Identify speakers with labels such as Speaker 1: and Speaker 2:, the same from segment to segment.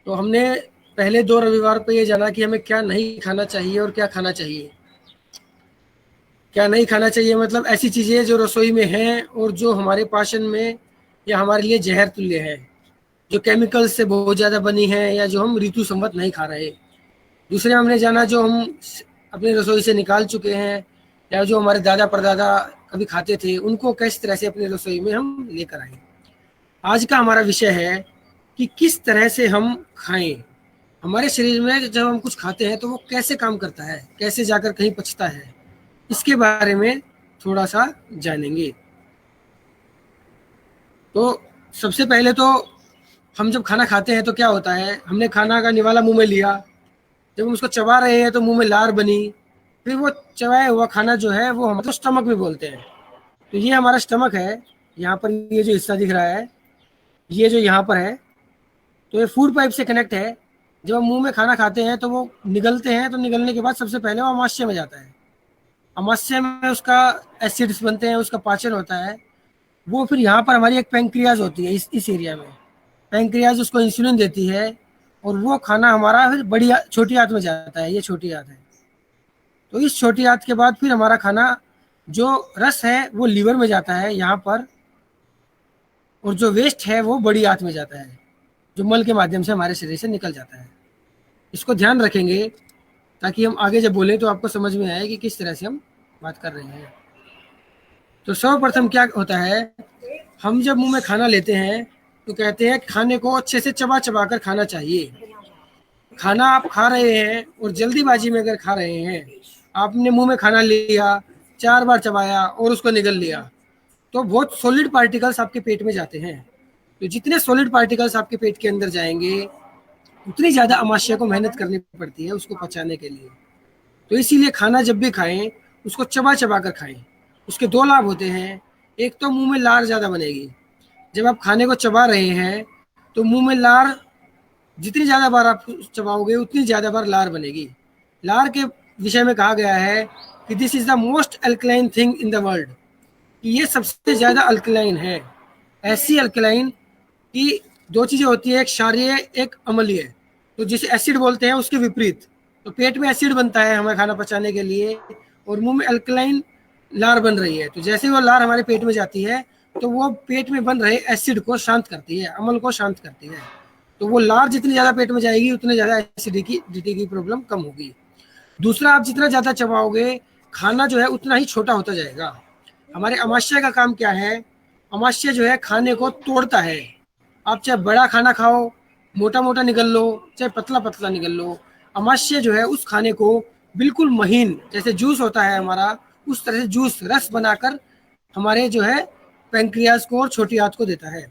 Speaker 1: तो हमने पहले 2 रविवार पे ये जाना कि हमें क्या नहीं खाना चाहिए और क्या खाना चाहिए। क्या नहीं खाना चाहिए मतलब ऐसी चीज़ें जो रसोई में हैं और जो हमारे पाचन में या हमारे लिए ज़हर तुल्य है, जो केमिकल से बहुत ज़्यादा बनी है या जो हम ऋतु संबत नहीं खा रहे। दूसरे हमने जाना जो हम अपनी रसोई से निकाल चुके हैं या जो हमारे दादा परदादा कभी खाते थे, उनको किस तरह से अपनी रसोई में हम लेकर आए। आज का हमारा विषय है कि किस तरह से हम खाएं। हमारे शरीर में जब हम कुछ खाते हैं तो वो कैसे काम करता है, कैसे जाकर कहीं पचता है, इसके बारे में थोड़ा सा जानेंगे। तो सबसे पहले तो हम जब खाना खाते हैं तो क्या होता है, हमने खाना का निवाला मुंह में लिया, जब हम उसको चबा रहे हैं तो मुंह में लार बनी, फिर वो चबाया हुआ खाना जो है वो हम मतलब स्टमक में बोलते हैं। तो ये हमारा स्टमक है। यहाँ पर ये जो हिस्सा दिख रहा है, ये जो यहाँ पर है, तो ये फूड पाइप से कनेक्ट है। जब हम मुंह में खाना खाते हैं तो वो निगलते हैं, तो निगलने के बाद सबसे पहले वो अमाशय में जाता है। अमाशय में उसका एसिड्स बनते हैं, उसका पाचन होता है। वो फिर यहाँ पर हमारी एक पेंक्रियाज होती है, इस एरिया में पेंक्रियाज उसको इंसुलिन देती है और वो खाना हमारा फिर बड़ी छोटी आंत में जाता है। ये छोटी आंत है। तो इस छोटी आंत के बाद फिर हमारा खाना जो रस है वो लीवर में जाता है यहाँ पर, और जो वेस्ट है वो बड़ी आंत में जाता है, जो मल के माध्यम से हमारे शरीर से निकल जाता है। इसको ध्यान रखेंगे ताकि हम आगे जब बोले तो आपको समझ में आए कि किस तरह से हम बात कर रहे हैं। तो सर्वप्रथम क्या होता है, हम जब मुंह में खाना लेते हैं तो कहते हैं खाने को अच्छे से चबा चबा कर खाना चाहिए। खाना आप खा रहे हैं और जल्दीबाजी में अगर खा रहे हैं, आपने मुंह में खाना लिया, 4 बार चबाया और उसको निगल लिया, तो बहुत सॉलिड पार्टिकल्स आपके पेट में जाते हैं। तो जितने सॉलिड पार्टिकल्स आपके पेट के अंदर जाएंगे, उतनी ज़्यादा अमाशय को मेहनत करनी पड़ती है उसको पचाने के लिए। तो इसीलिए खाना जब भी खाएं, उसको चबा चबा कर खाएं। उसके 2 लाभ होते हैं। एक तो मुंह में लार ज़्यादा बनेगी। जब आप खाने को चबा रहे हैं तो मुंह में लार जितनी ज़्यादा बार आप चबाओगे उतनी ज़्यादा बार लार बनेगी। लार के विषय में कहा गया है कि this is the most alkaline thing in the world, कि ये सबसे ज़्यादा अल्कलाइन है। ऐसी अल्कलाइन कि 2 चीज़ें होती है, एक क्षारीय एक अम्लीय। तो जिसे एसिड बोलते हैं उसके विपरीत। तो पेट में एसिड बनता है हमें खाना पचाने के लिए, और मुंह में अल्कलाइन लार बन रही है। तो जैसे ही वो लार हमारे पेट में जाती है तो वो पेट में बन रहे एसिड को शांत करती है, अम्ल को शांत करती है। तो वो लार जितनी ज़्यादा पेट में जाएगी उतनी ज़्यादा एसिडिटी की प्रॉब्लम कम होगी। दूसरा, आप जितना ज़्यादा चबाओगे खाना जो है उतना ही छोटा होता जाएगा। हमारे अमाशय का काम क्या है, अमाशय जो है खाने को तोड़ता है। आप चाहे बड़ा खाना खाओ, मोटा मोटा निगल लो, चाहे पतला पतला निगल लो, अमाशय जो है उस खाने को बिल्कुल महीन, जैसे जूस होता है हमारा, उस तरह से जूस रस बनाकर हमारे जो है पेंक्रियाज को और छोटी आंत को देता है।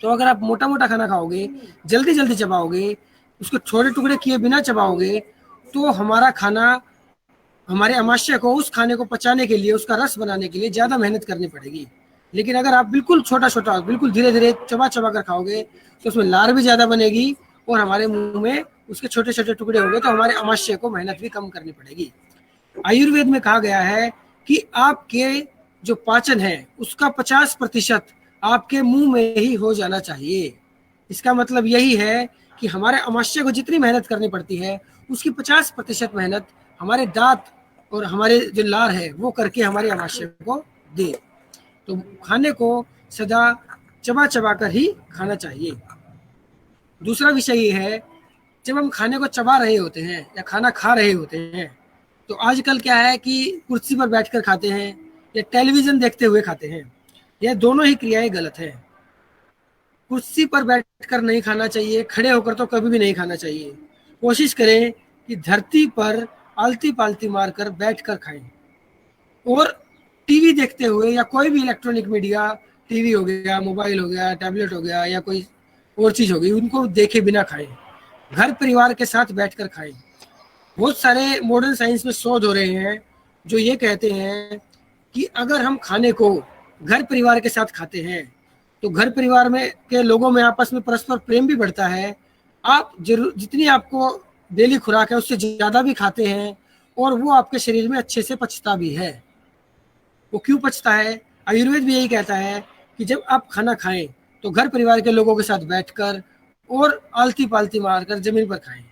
Speaker 1: तो अगर आप मोटा मोटा खाना खाओगे, जल्दी जल्दी चबाओगे, उसको छोटे टुकड़े किए बिना चबाओगे, तो हमारा खाना, हमारे अमाशय को उस खाने को पचाने के लिए, उसका रस बनाने के लिए ज़्यादा मेहनत करनी पड़ेगी। लेकिन अगर आप बिल्कुल छोटा छोटा, बिल्कुल धीरे धीरे चबा चबा कर खाओगे तो उसमें लार भी ज़्यादा बनेगी और हमारे मुंह में उसके छोटे छोटे टुकड़े होंगे, तो हमारे अमाशय को मेहनत भी कम करनी पड़ेगी। आयुर्वेद में कहा गया है कि आपके जो पाचन है उसका 50% आपके मुंह में ही हो जाना चाहिए। इसका मतलब यही है कि हमारे अमाशय को जितनी मेहनत करनी पड़ती है उसकी 50% मेहनत हमारे दांत और हमारे जो लार है वो करके हमारे अमाशय को दे। तो खाने को सदा चबा चबा कर ही खाना चाहिए। दूसरा विषय ये है, जब हम खाने को चबा रहे होते हैं या खाना खा रहे होते हैं, तो आजकल क्या है कि कुर्सी पर बैठकर खाते हैं या टेलीविज़न देखते हुए खाते हैं। यह दोनों ही क्रियाएं गलत हैं। कुर्सी पर बैठकर नहीं खाना चाहिए, खड़े होकर तो कभी भी नहीं खाना चाहिए। कोशिश करें कि धरती पर आलती पालती मारकर बैठकर खाएं। और टीवी देखते हुए या कोई भी इलेक्ट्रॉनिक मीडिया, टीवी हो गया, मोबाइल हो गया, टैबलेट हो गया या कोई और चीज़ हो गई, उनको देखे बिना खाएं। घर परिवार के साथ बैठकर खाएं। बहुत सारे मॉडर्न साइंस में शोध हो रहे हैं जो ये कहते हैं कि अगर हम खाने को घर परिवार के साथ खाते हैं तो घर परिवार में के लोगों में आपस में परस्पर प्रेम भी बढ़ता है। आप जरूर जितनी आपको डेली खुराक है उससे ज़्यादा भी खाते हैं और वो आपके शरीर में अच्छे से पचता भी है। वो क्यों पचता है, आयुर्वेद भी यही कहता है कि जब आप खाना खाएं तो घर परिवार के लोगों के साथ बैठकर और आलती पालती मारकर जमीन पर खाएं।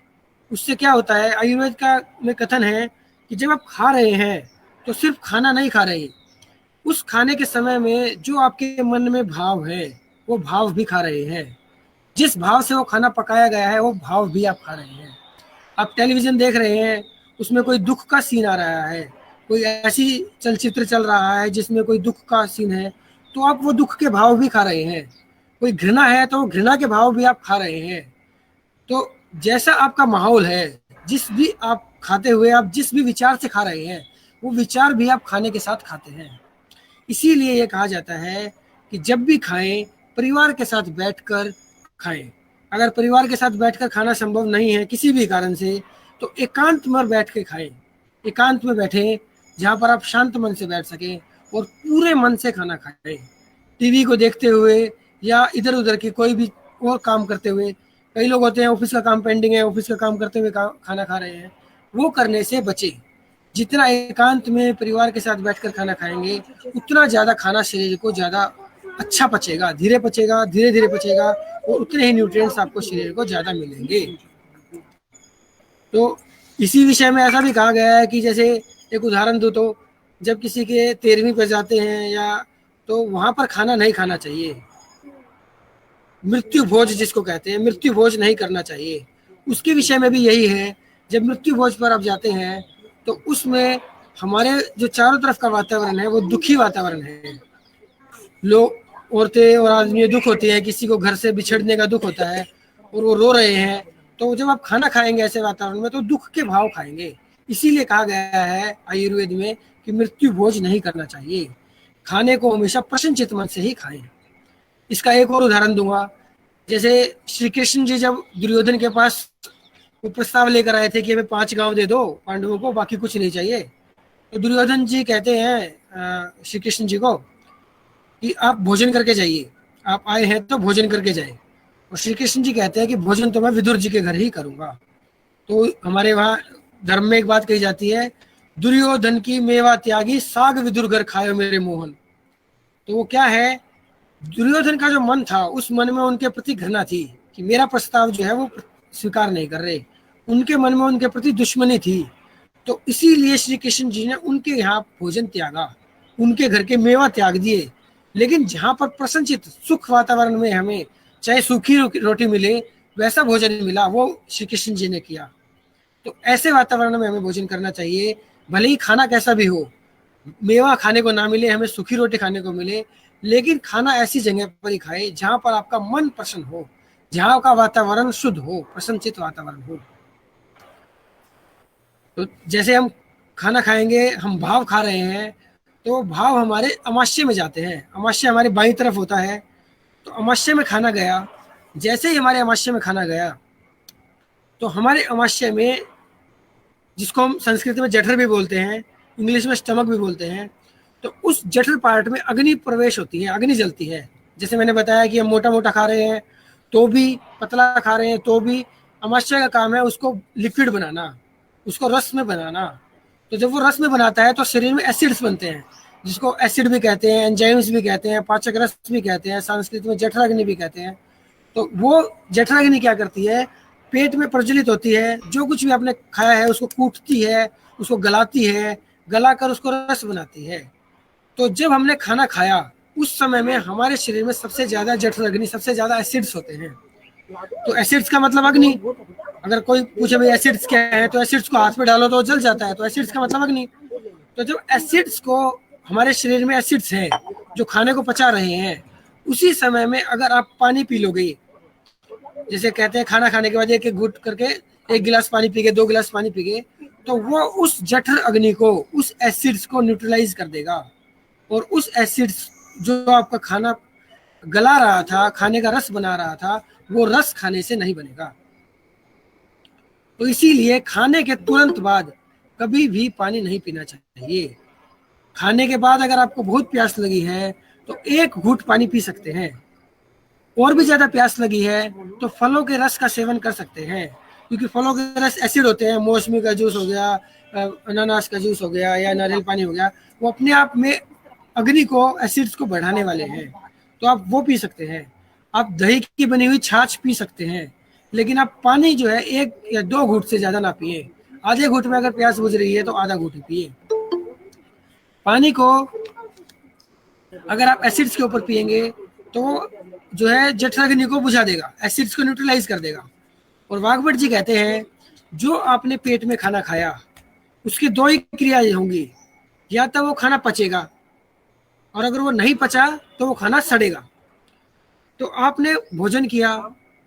Speaker 1: उससे क्या होता है, आयुर्वेद का में कथन है कि जब आप खा रहे हैं तो सिर्फ खाना नहीं खा रहे, उस खाने के समय में जो आपके मन में भाव है वो भाव भी खा रहे हैं। जिस भाव से वो खाना पकाया गया है वो भाव भी आप खा रहे हैं। आप टेलीविजन देख रहे हैं, उसमें कोई दुख का सीन आ रहा है, कोई ऐसी चलचित्र चल रहा है जिसमें कोई दुख का सीन है, तो आप वो दुख के भाव भी खा रहे हैं। कोई घृणा है तो घृणा के भाव भी आप खा रहे हैं। तो जैसा आपका माहौल है, जिस भी आप खाते हुए आप जिस भी विचार से खा रहे हैं, वो विचार भी आप खाने के साथ खाते हैं। इसीलिए ये कहा जाता है कि जब भी खाएं परिवार के साथ बैठकर खाएं। अगर परिवार के साथ बैठकर खाना संभव नहीं है किसी भी कारण से, तो एकांत में बैठ के खाएं। एकांत में बैठें जहाँ पर आप शांत मन से बैठ सकें और पूरे मन से खाना खाएं। टीवी को देखते हुए या इधर उधर की कोई भी और काम करते हुए, कई लोग होते हैं ऑफिस का काम पेंडिंग है, ऑफिस का काम करते हुए खाना खा रहे हैं, वो करने से बचे। जितना एकांत में परिवार के साथ बैठकर खाना खाएंगे उतना ज़्यादा खाना शरीर को ज़्यादा अच्छा पचेगा, धीरे पचेगा, धीरे धीरे पचेगा, और उतने ही न्यूट्रिएंट्स आपको शरीर को ज़्यादा मिलेंगे। तो इसी विषय में ऐसा भी कहा गया है कि जैसे एक उदाहरण दूँ तो जब किसी के 13वीं पर जाते हैं या, तो वहाँ पर खाना नहीं खाना चाहिए। मृत्यु भोज जिसको कहते हैं, मृत्यु भोज नहीं करना चाहिए। उसके विषय में भी यही है, जब मृत्यु भोज पर आप जाते हैं तो उसमें हमारे जो चारों तरफ का वातावरण है वो दुखी वातावरण है। लोग, औरतें और आदमी दुख होती है, किसी को घर से बिछड़ने का दुख होता है और वो रो रहे हैं, तो जब आप खाना खाएंगे ऐसे वातावरण में तो दुख के भाव खाएंगे। इसीलिए कहा गया है आयुर्वेद में कि मृत्यु भोज नहीं करना चाहिए। खाने को हमेशा प्रसन्नचित्त मन से ही खाएं। इसका एक और उदाहरण दूंगा। जैसे श्री कृष्ण जी जब दुर्योधन के पास वो प्रस्ताव लेकर आए थे कि हमें 5 गांव दे दो पांडवों को, बाकी कुछ नहीं चाहिए, तो दुर्योधन जी कहते हैं श्री कृष्ण जी को कि आप भोजन करके जाइए, आप आए हैं तो भोजन करके जाए। और श्री कृष्ण जी कहते हैं कि भोजन तो मैं विदुर जी के घर ही करूंगा। तो हमारे वहाँ धर्म में एक बात कही जाती है, दुर्योधन की मेवा त्यागी साग विदुर घर खाए मेरे मोहन। तो वो क्या है, दुर्योधन का जो मन था उस मन में उनके प्रति घृणा थी कि मेरा प्रस्ताव जो है वो स्वीकार नहीं कर रहे। उनके मन में उनके प्रति दुश्मनी थी। तो इसीलिए श्री कृष्ण जी ने उनके यहाँ भोजन त्यागा, उनके घर के मेवा त्याग दिए। लेकिन जहाँ पर प्रसन्नचित सुख वातावरण में हमें चाहे सूखी रोटी मिले वैसा भोजन मिला, वो श्री कृष्ण जी ने किया। तो ऐसे वातावरण में हमें भोजन करना चाहिए। भले ही खाना कैसा भी हो, मेवा खाने को ना मिले, हमें सूखी रोटी खाने को मिले, लेकिन खाना ऐसी जगह पर ही खाए जहाँ पर आपका मन प्रसन्न हो, जहाँ का वातावरण शुद्ध हो, प्रसन्नचित वातावरण हो। तो जैसे हम खाना खाएंगे, हम भाव खा रहे हैं, तो भाव हमारे अमाशय में जाते हैं। अमाशय हमारी बाईं तरफ होता है, तो अमाशय में खाना गया। जैसे ही हमारे अमाशय में खाना गया तो हमारे अमाशय में, जिसको हम संस्कृत में जठर भी बोलते हैं, इंग्लिश में स्टमक भी बोलते हैं, तो उस जठर पार्ट में अग्नि प्रवेश होती है, अग्नि जलती है। जैसे मैंने बताया कि हम मोटा मोटा खा रहे हैं तो भी, पतला खा रहे हैं तो भी, अमाशय का काम है उसको लिक्विड बनाना, उसको रस में बनाना। तो जब वो रस में बनाता है तो शरीर में एसिड्स बनते हैं, जिसको एसिड भी कहते हैं, एंजाइम्स भी कहते हैं, पाचक रस भी कहते हैं, संस्कृत में जठराग्नि भी कहते हैं। तो वो जठराग्नि क्या करती है, पेट में प्रज्वलित होती है, जो कुछ भी आपने खाया है उसको कूटती है, उसको गलाती है, गलाकर उसको रस बनाती है। तो जब हमने खाना खाया उस समय में हमारे शरीर में सबसे ज्यादा जठराग्नि, सबसे ज्यादा एसिड्स होते हैं। तो एसिड्स का मतलब अग्नि। अगर कोई पूछे भाई एसिड्स क्या है, तो एसिड्स को हाथ पे डालो तो जल जाता है, तो एसिड्स का मतलब अग्नि। तो जब एसिड्स को, हमारे शरीर में एसिड्स हैं जो खाने को पचा रहे हैं, उसी समय में अगर आप पानी पी लोगे, जैसे कहते हैं खाना खाने के बाद एक एक घुट करके 1 गिलास पानी पी गए, 2 गिलास पानी पी गए, तो वो उस जठर अग्नि को, उस एसिड्स को न्यूट्रलाइज कर देगा। और उस एसिड्स जो आपका खाना गला रहा था, खाने का रस बना रहा था, वो रस खाने से नहीं बनेगा। तो इसीलिए खाने के तुरंत बाद कभी भी पानी नहीं पीना चाहिए। खाने के बाद अगर आपको बहुत प्यास लगी है तो 1 घूंट पानी पी सकते हैं। और भी ज्यादा प्यास लगी है तो फलों के रस का सेवन कर सकते हैं, क्योंकि फलों के रस एसिड होते हैं। मौसमी का जूस हो गया, अनानास का जूस हो गया, या नारियल पानी हो गया, वो अपने आप में अग्नि को, एसिड्स को बढ़ाने वाले हैं, तो आप वो पी सकते हैं। आप दही की बनी हुई छाछ पी सकते हैं, लेकिन आप पानी जो है 1 या 2 घूंट से ज़्यादा ना पिए। आधे घूंट में अगर प्यास बुझ रही है तो आधा घूंट ही पिए। पानी को अगर आप एसिड्स के ऊपर पिएंगे तो जो है जठराग्नि को बुझा देगा, एसिड्स को न्यूट्रलाइज कर देगा। और वाघभट जी कहते हैं जो आपने पेट में खाना खाया उसकी 2 ही क्रियाएं होंगी, या तो वो खाना पचेगा और अगर वो नहीं पचा तो वो खाना सड़ेगा। तो आपने भोजन किया,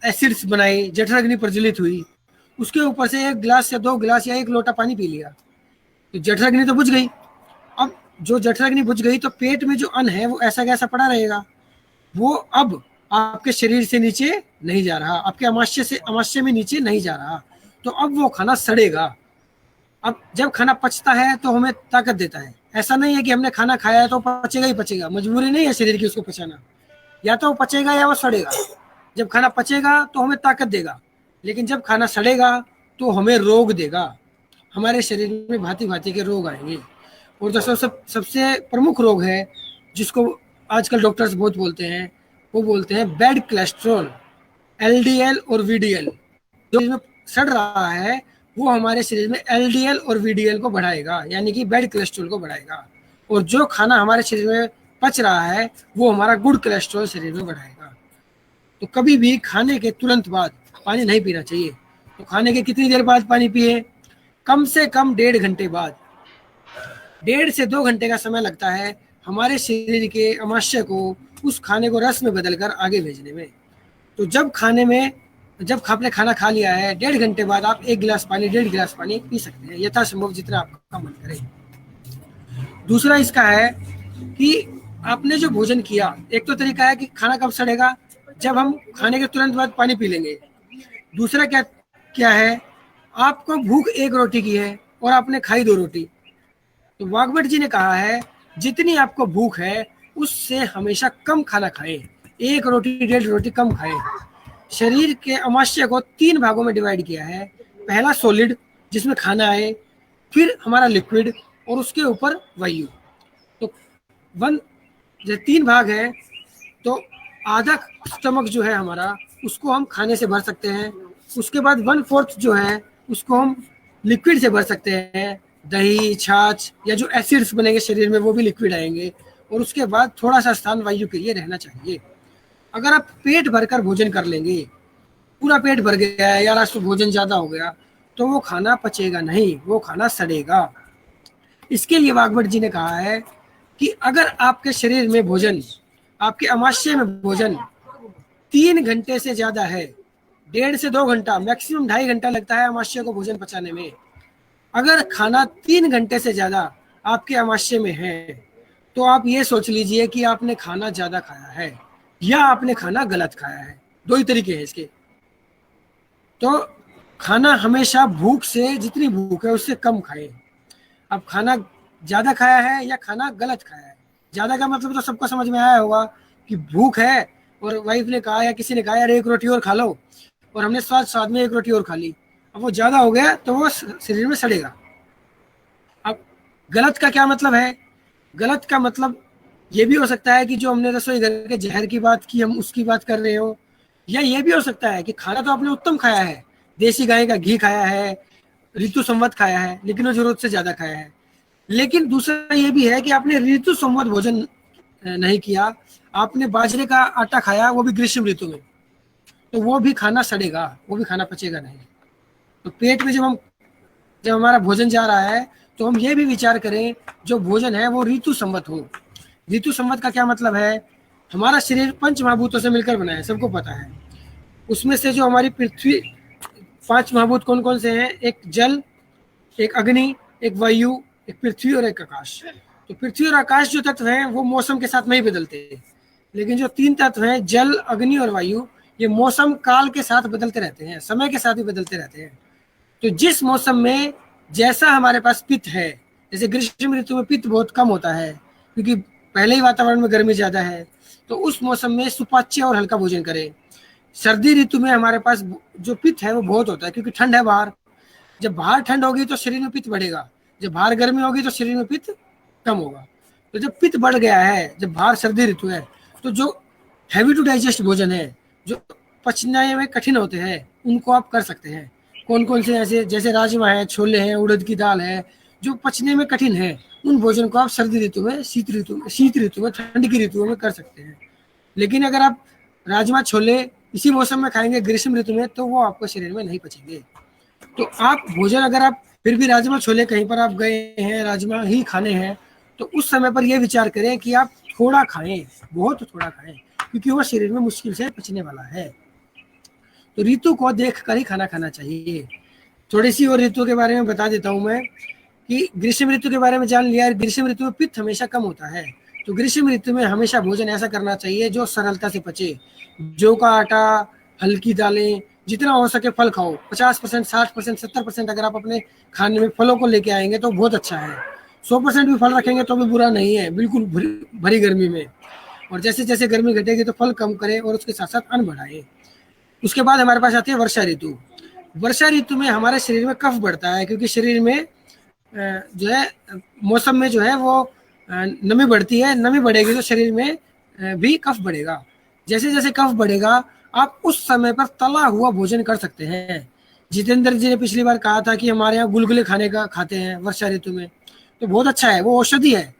Speaker 1: एसिड्स बनाए, जठराग्नि प्रज्वलित हुई, उसके ऊपर से 1 गिलास या 2 गिलास या 1 लोटा पानी पी लिया, तो जठराग्नि तो बुझ गई। अब जो जठराग्नि बुझ गई तो पेट में जो अन्न है वो ऐसा कैसा पड़ा रहेगा, वो अब आपके शरीर से नीचे नहीं जा रहा, आपके अमाशय में नीचे नहीं जा रहा, तो अब वो खाना सड़ेगा। अब जब खाना पचता है तो हमें ताकत देता है। ऐसा नहीं है कि हमने खाना खाया है तो पचेगा ही पचेगा, मजबूरी नहीं है शरीर की उसको पचाना, या तो वो पचेगा या वो सड़ेगा। जब खाना पचेगा तो हमें ताकत देगा, लेकिन जब खाना सड़ेगा तो हमें रोग देगा, हमारे शरीर में भांति भांति के रोग आएंगे। और जो सबसे प्रमुख रोग है जिसको आजकल डॉक्टर्स बहुत बोलते हैं, वो बोलते हैं बैड कोलेस्ट्रॉल, एलडीएल और वीडीएल। जो इसमें सड़ रहा है वो हमारे शरीर में एलडीएल और वीडीएल को बढ़ाएगा, यानी कि बैड कोलेस्ट्रॉल को बढ़ाएगा। और जो खाना हमारे शरीर में पच रहा है वो हमारा गुड कोलेस्ट्रॉल शरीर में बढ़ाएगा। तो कभी भी खाने के तुरंत बाद पानी नहीं पीना चाहिए। तो खाने के कितनी देर बाद पानी पिए? कम से कम 1.5 घंटे बाद। 1.5 से 2 घंटे का समय लगता है हमारे शरीर के अमाशय को उस खाने को रस में बदलकर आगे भेजने में। तो जब आपने खाना खा लिया है 1.5 घंटे बाद आप 1 गिलास पानी, 1.5 गिलास पानी पी सकते हैं, यथासंभव जितना आपका मन करे। दूसरा इसका है कि आपने जो भोजन किया, एक तो तरीका है कि खाना कब सड़ेगा, जब हम खाने के तुरंत बाद पानी पी लेंगे। दूसरा क्या है, आपको भूख 1 रोटी की है और आपने खाई 2 रोटी, तो वाघभट जी ने कहा है जितनी आपको भूख है उससे हमेशा कम खाना खाएं, 1 रोटी 1.5 रोटी कम खाएं। शरीर के अमाशय को 3 भागों में डिवाइड किया है। पहला सॉलिड जिसमें खाना है, फिर हमारा लिक्विड और उसके ऊपर वायु। तो 3 भाग है, तो आधा स्टमक जो है हमारा उसको हम खाने से भर सकते हैं। उसके बाद 1/4 जो है उसको हम लिक्विड से भर सकते हैं, दही, छाछ या जो एसिड्स बनेंगे शरीर में वो भी लिक्विड आएंगे। और उसके बाद थोड़ा सा स्थान वायु के लिए रहना चाहिए। अगर आप पेट भरकर भोजन कर लेंगे, पूरा पेट भर गया है या राष्ट्र भोजन ज्यादा हो गया, तो वो खाना पचेगा नहीं, वो खाना सड़ेगा। इसके लिए वाघभट जी ने कहा है कि अगर आपके शरीर में भोजन, आपके अमाशय में भोजन 3 घंटे से ज्यादा है, 1.5 से 2 घंटा, मैक्सिमम 2.5 घंटा लगता है अमाशय को भोजन पचाने में। अगर खाना 3 घंटे से ज्यादा आपके अमाशय में है तो आप ये सोच लीजिए कि आपने खाना ज्यादा खाया है या आपने खाना गलत खाया है। 2 ही तरीके हैं इसके। तो खाना हमेशा भूख से, जितनी भूख है उससे कम खाएं। अब खाना ज्यादा खाया है या खाना गलत खाया है, ज्यादा का मतलब तो सबको समझ में आया होगा कि भूख है और वाइफ ने कहा या किसी ने कहा यार 1 रोटी और खा लो, और हमने स्वाद में 1 रोटी और खा ली, अब वो ज्यादा हो गया तो वो शरीर में सड़ेगा। अब गलत का क्या मतलब है? गलत का मतलब ये भी हो सकता है कि जो हमने रसोई घर के जहर की बात की हम उसकी बात कर रहे हो, या ये भी हो सकता है कि खाना तो आपने उत्तम खाया है, देसी गाय का घी खाया है, ऋतु संवत खाया है, लेकिन वो जरूरत से ज्यादा खाया है। लेकिन दूसरा ये भी है कि आपने ऋतु संवत भोजन नहीं किया, आपने बाजरे का आटा खाया, वो भी ग्रीष्म ऋतु में, तो वो भी खाना सड़ेगा, वो भी खाना पचेगा नहीं। तो पेट में जब हमारा भोजन जा रहा है तो हम ये भी विचार करें जो भोजन है वो ऋतु संवत हो। ऋतु संवत का क्या मतलब है? हमारा शरीर 5 महाभूतों से मिलकर बना है, सबको पता है। उसमें से जो हमारी पृथ्वी, 5 महाभूत कौन कौन से हैं? एक जल, एक अग्नि, एक वायु, एक पृथ्वी और एक आकाश। तो पृथ्वी और आकाश जो तत्व हैं वो मौसम के साथ नहीं बदलते, लेकिन जो 3 तत्व हैं जल, अग्नि और वायु, ये मौसम काल के साथ बदलते रहते हैं, समय के साथ भी बदलते रहते हैं। तो जिस मौसम में जैसा हमारे पास पित्त है, जैसे ग्रीष्म ऋतु में पित्त बहुत कम होता है क्योंकि पहले ही वातावरण में गर्मी ज्यादा है, तो उस मौसम में सुपाच्य और हल्का भोजन करें। सर्दी ऋतु में हमारे पास जो पित्त है वो बहुत होता है क्योंकि ठंड है बाहर। जब बाहर ठंड होगी तो शरीर में पित्त बढ़ेगा, जब बाहर गर्मी होगी तो शरीर में पित्त कम होगा। तो जब पित्त बढ़ गया है, जब बाहर सर्दी ऋतु है, तो जो हैवी टू डाइजेस्ट भोजन है, जो पचने में कठिन होते हैं, उनको आप कर सकते हैं। कौन कौन से ऐसे, जैसे राजमा है, छोले हैं, उड़द की दाल है, जो पचने में कठिन है, उन भोजन को आप सर्दी ऋतु में, शीत ऋतु में, ठंड की ऋतुओं में कर सकते हैं। लेकिन अगर आप राजमा छोले इसी मौसम में खाएंगे ग्रीष्म ऋतु में, तो वो आपको शरीर में नहीं पचेंगे। तो आप भोजन, अगर आप फिर भी राजमा छोले कहीं पर आप गए हैं, राजमा ही खाने हैं, तो उस समय पर यह विचार करें कि आप थोड़ा खाएं, बहुत थोड़ा खाएं, क्योंकि वो शरीर में मुश्किल से पचने वाला है। तो ऋतु को देख कर ही खाना खाना चाहिए। थोड़ी सी और ऋतु के बारे में बता देता हूँ मैं, कि ग्रीष्म ऋतु के बारे में जान लिया। ग्रीष्म ऋतु में पित्त हमेशा कम होता है, तो ग्रीष्म ऋतु में हमेशा भोजन ऐसा करना चाहिए जो सरलता से पचे। जौ का आटा, हल्की दालें, जितना हो सके फल खाओ। 50%, 60%, 70% अगर आप अपने खाने में फलों को लेके आएंगे तो बहुत अच्छा है। 100% भी फल रखेंगे तो भी बुरा नहीं है, बिल्कुल भरी गर्मी में। और जैसे जैसे गर्मी घटेगी तो फल कम करें और उसके साथ साथ अन्न बढ़ाएं। उसके बाद हमारे पास आती है वर्षा ऋतु। वर्षा ऋतु में हमारे शरीर में कफ बढ़ता है, क्योंकि शरीर में जो है मौसम में जो है वो नमी बढ़ती है। नमी बढ़ेगी तो शरीर में भी कफ बढ़ेगा। जैसे जैसे कफ बढ़ेगा, आप उस समय पर तला हुआ भोजन कर सकते हैं। जितेंद्र जी ने पिछली बार कहा था कि हमारे यहाँ गुलगुले खाते हैं वर्षा ऋतु में, तो बहुत अच्छा है, वो औषधि है।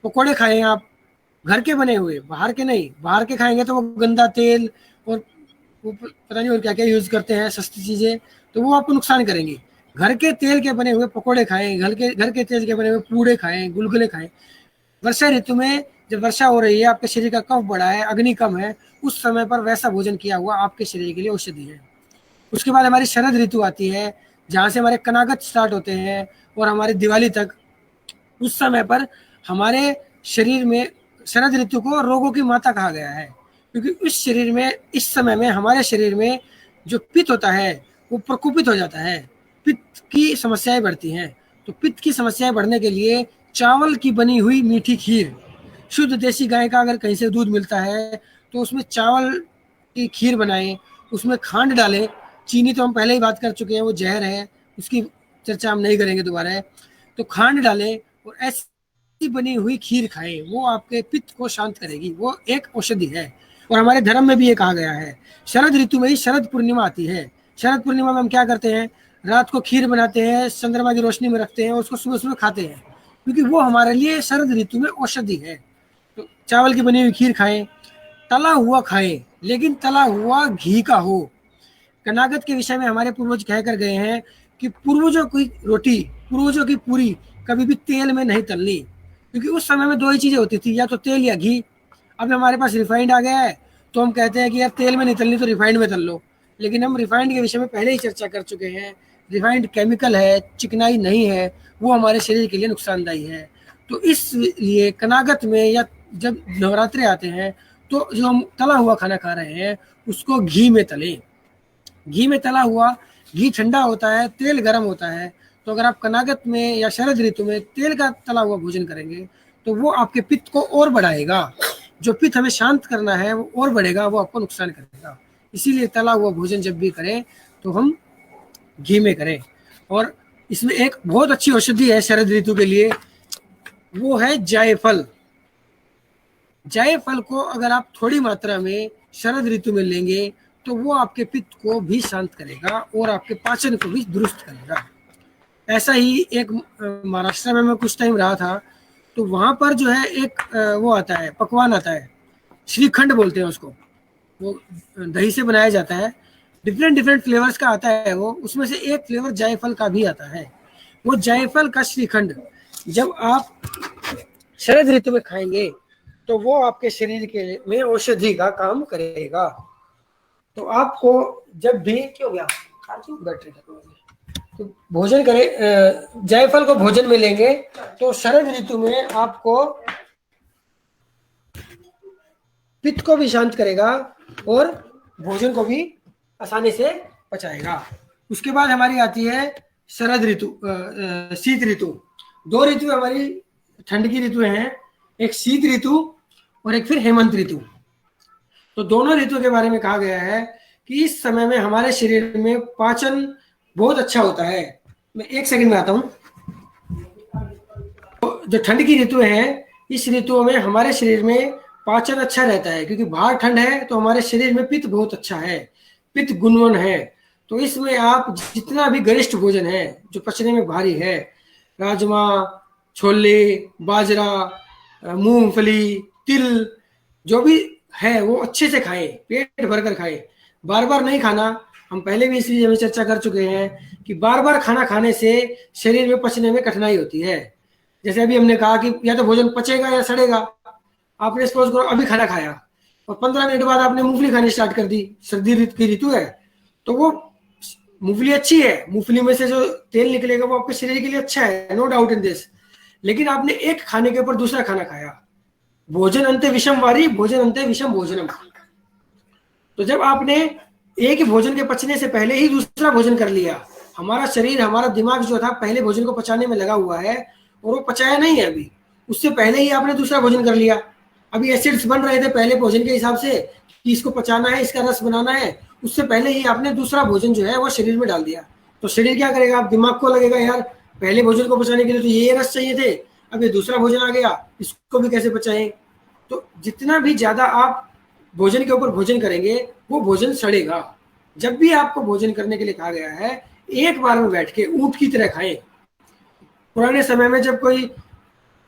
Speaker 1: पकौड़े खाएं आप, घर के बने हुए, बाहर के नहीं। बाहर के खाएंगे तो वो गंदा तेल और वो पता नहीं और क्या क्या यूज करते हैं, सस्ती चीजें, तो वो आपको नुकसान करेंगी। घर के तेल के बने हुए पकौड़े खाएं, घर के तेल के बने हुए पूड़े खाएं, गुलगुले खाएं। वर्षा ऋतु में जब वर्षा हो रही है, आपके शरीर का कफ बढ़ा है, अग्नि कम है, उस समय पर वैसा भोजन किया हुआ आपके शरीर के लिए औषधि है। उसके बाद हमारी शरद ऋतु आती है, जहाँ से हमारे कनागत स्टार्ट होते हैं और हमारी दिवाली तक। उस समय पर हमारे शरीर में, शरद ऋतु को रोगों की माता कहा गया है, क्योंकि इस समय में हमारे शरीर में जो पित्त होता है वो प्रकोपित हो जाता है, पित्त की समस्याएं बढ़ती हैं। तो पित्त की समस्याएं बढ़ने के लिए चावल की बनी हुई मीठी खीर, शुद्ध देसी गाय का अगर कहीं से दूध मिलता है तो उसमें चावल की खीर बनाएं, उसमें खांड डालें। चीनी तो हम पहले ही बात कर चुके हैं, वो जहर है, उसकी चर्चा हम नहीं करेंगे दोबारा। तो खांड डालें और ऐसी बनी हुई खीर खाएं, वो आपके पित्त को शांत करेगी, वो एक औषधि है। और हमारे धर्म में भी ये कहा गया है। शरद ऋतु में ही शरद पूर्णिमा आती है। शरद पूर्णिमा में हम क्या करते हैं, रात को खीर बनाते हैं, चंद्रमा की रोशनी में रखते हैं, उसको सुबह सुबह खाते हैं, क्योंकि वो हमारे लिए शरद ऋतु में औषधि है। तो चावल की बनी हुई खीर खाएं, तला हुआ खाएं, लेकिन तला हुआ घी का हो। कनागत के विषय में हमारे पूर्वज कह कर गए हैं कि पूर्वजों की रोटी, पूर्वजों की पूरी कभी भी तेल में नहीं तलनी, क्योंकि उस समय में दो ही चीजें होती थी, या तो तेल या घी। अब हमारे पास रिफाइंड आ गया है, तो हम कहते हैं कि यार तेल में नहीं तलनी तो रिफाइंड में तल लो। लेकिन हम रिफाइंड के विषय में पहले ही चर्चा कर चुके हैं। रिफाइंड केमिकल है, चिकनाई नहीं है, वो हमारे शरीर के लिए नुकसानदायी है। तो इसलिए कनागत में या जब नवरात्रे आते हैं, तो जो हम तला हुआ खाना खा रहे हैं उसको घी में तलें। घी में तला हुआ, घी ठंडा होता है, तेल गर्म होता है। तो अगर आप कनागत में या शरद ऋतु में तेल का तला हुआ भोजन करेंगे तो वो आपके पित्त को और बढ़ाएगा। जो पित्त हमें शांत करना है वो और बढ़ेगा, वो आपको नुकसान करेगा। इसीलिए तला हुआ भोजन जब भी करें तो हम घी में करें। और इसमें एक बहुत अच्छी औषधि है शरद ऋतु के लिए, वो है जायफल। जायफल को अगर आप थोड़ी मात्रा में शरद ऋतु में लेंगे तो वो आपके पित्त को भी शांत करेगा और आपके पाचन को भी दुरुस्त करेगा। ऐसा ही एक महाराष्ट्र में मैं कुछ टाइम रहा था, तो वहां पर जो है एक वो आता है, पकवान आता है, श्रीखंड बोलते हैं उसको। वो दही से बनाया जाता है, डिफरेंट डिफरेंट फ्लेवर्स का आता है वो। उसमें से एक फ्लेवर जायफल का भी आता है। वो जायफल का श्रीखंड जब आप शरद ऋतु में खाएंगे तो वो आपके शरीर के में औषधि का काम करेगा। तो आपको जब भी क्यों गया बैटरी तो भोजन करें, जायफल को भोजन में लेंगे तो शरद ऋतु में आपको पित्त को भी शांत करेगा और भोजन को भी आसानी से पचाएगा। उसके बाद हमारी आती है शरद ऋतु, शीत ऋतु। दो ऋतु हमारी ठंड की ऋतु हैं, एक शीत ऋतु और एक फिर हेमंत ऋतु। तो दोनों ऋतु के बारे में कहा गया है कि इस समय में हमारे शरीर में पाचन बहुत अच्छा होता है। मैं एक सेकंड में आता हूँ। तो जो ठंड की ऋतु है, इस ऋतुओं में हमारे शरीर में पाचन अच्छा रहता है, क्योंकि बाहर ठंड है तो हमारे शरीर में पित्त बहुत अच्छा है, पित्त गुणवन है। तो इसमें आप जितना भी गरिष्ठ भोजन है जो पचने में भारी है, राजमा, छोले, बाजरा, मूंगफली, तिल, जो भी है वो अच्छे से खाएं, पेट भर कर खाएं, बार बार नहीं खाना। हम पहले भी इस विषय में चर्चा कर चुके हैं कि बार बार खाना खाने से शरीर में पचने में कठिनाई होती है। जैसे अभी हमने कहा कि या तो भोजन पचेगा या सड़ेगा। आपने सपोज करो अभी खाना खाया और 15 मिनट बाद आपने मूंगफली खानी स्टार्ट कर दी, सर्दी की ऋतु है, तो वो मूंगफली अच्छी है, मूंगफली में से जो तेल निकलेगा वो आपके शरीर के लिए अच्छा है, नो डाउट इन दिस। लेकिन आपने एक खाने के ऊपर दूसरा खाना खाया, भोजन अंते विषम वारी, भोजन अंते विषम भोजनम। तो जब आपने एक ही भोजन के पचने से पहले ही दूसरा भोजन कर लिया, हमारा शरीर, हमारा दिमाग जो था पहले भोजन को पचाने में लगा हुआ है और वो पचाया नहीं है अभी, उससे पहले ही आपने दूसरा भोजन कर लिया। अभी एसिड्स बन रहे थे पहले भोजन के हिसाब से कि इसको पचाना है, इसका रस बनाना है, उससे पहले ही आपने दूसरा भोजन जो है वो शरीर में डाल दिया। तो शरीर क्या करेगा, आप दिमाग को लगेगा यार पहले भोजन को पचाने के लिए तो ये रस चाहिए थे, अब ये दूसरा भोजन आ गया, इसको भी कैसे पचाएं। तो जितना भी ज्यादा आप भोजन के ऊपर भोजन करेंगे वो भोजन सड़ेगा। जब भी आपको भोजन करने के लिए कहा गया है एक बार में बैठ के ऊंट की तरह खाएं। पुराने समय में जब कोई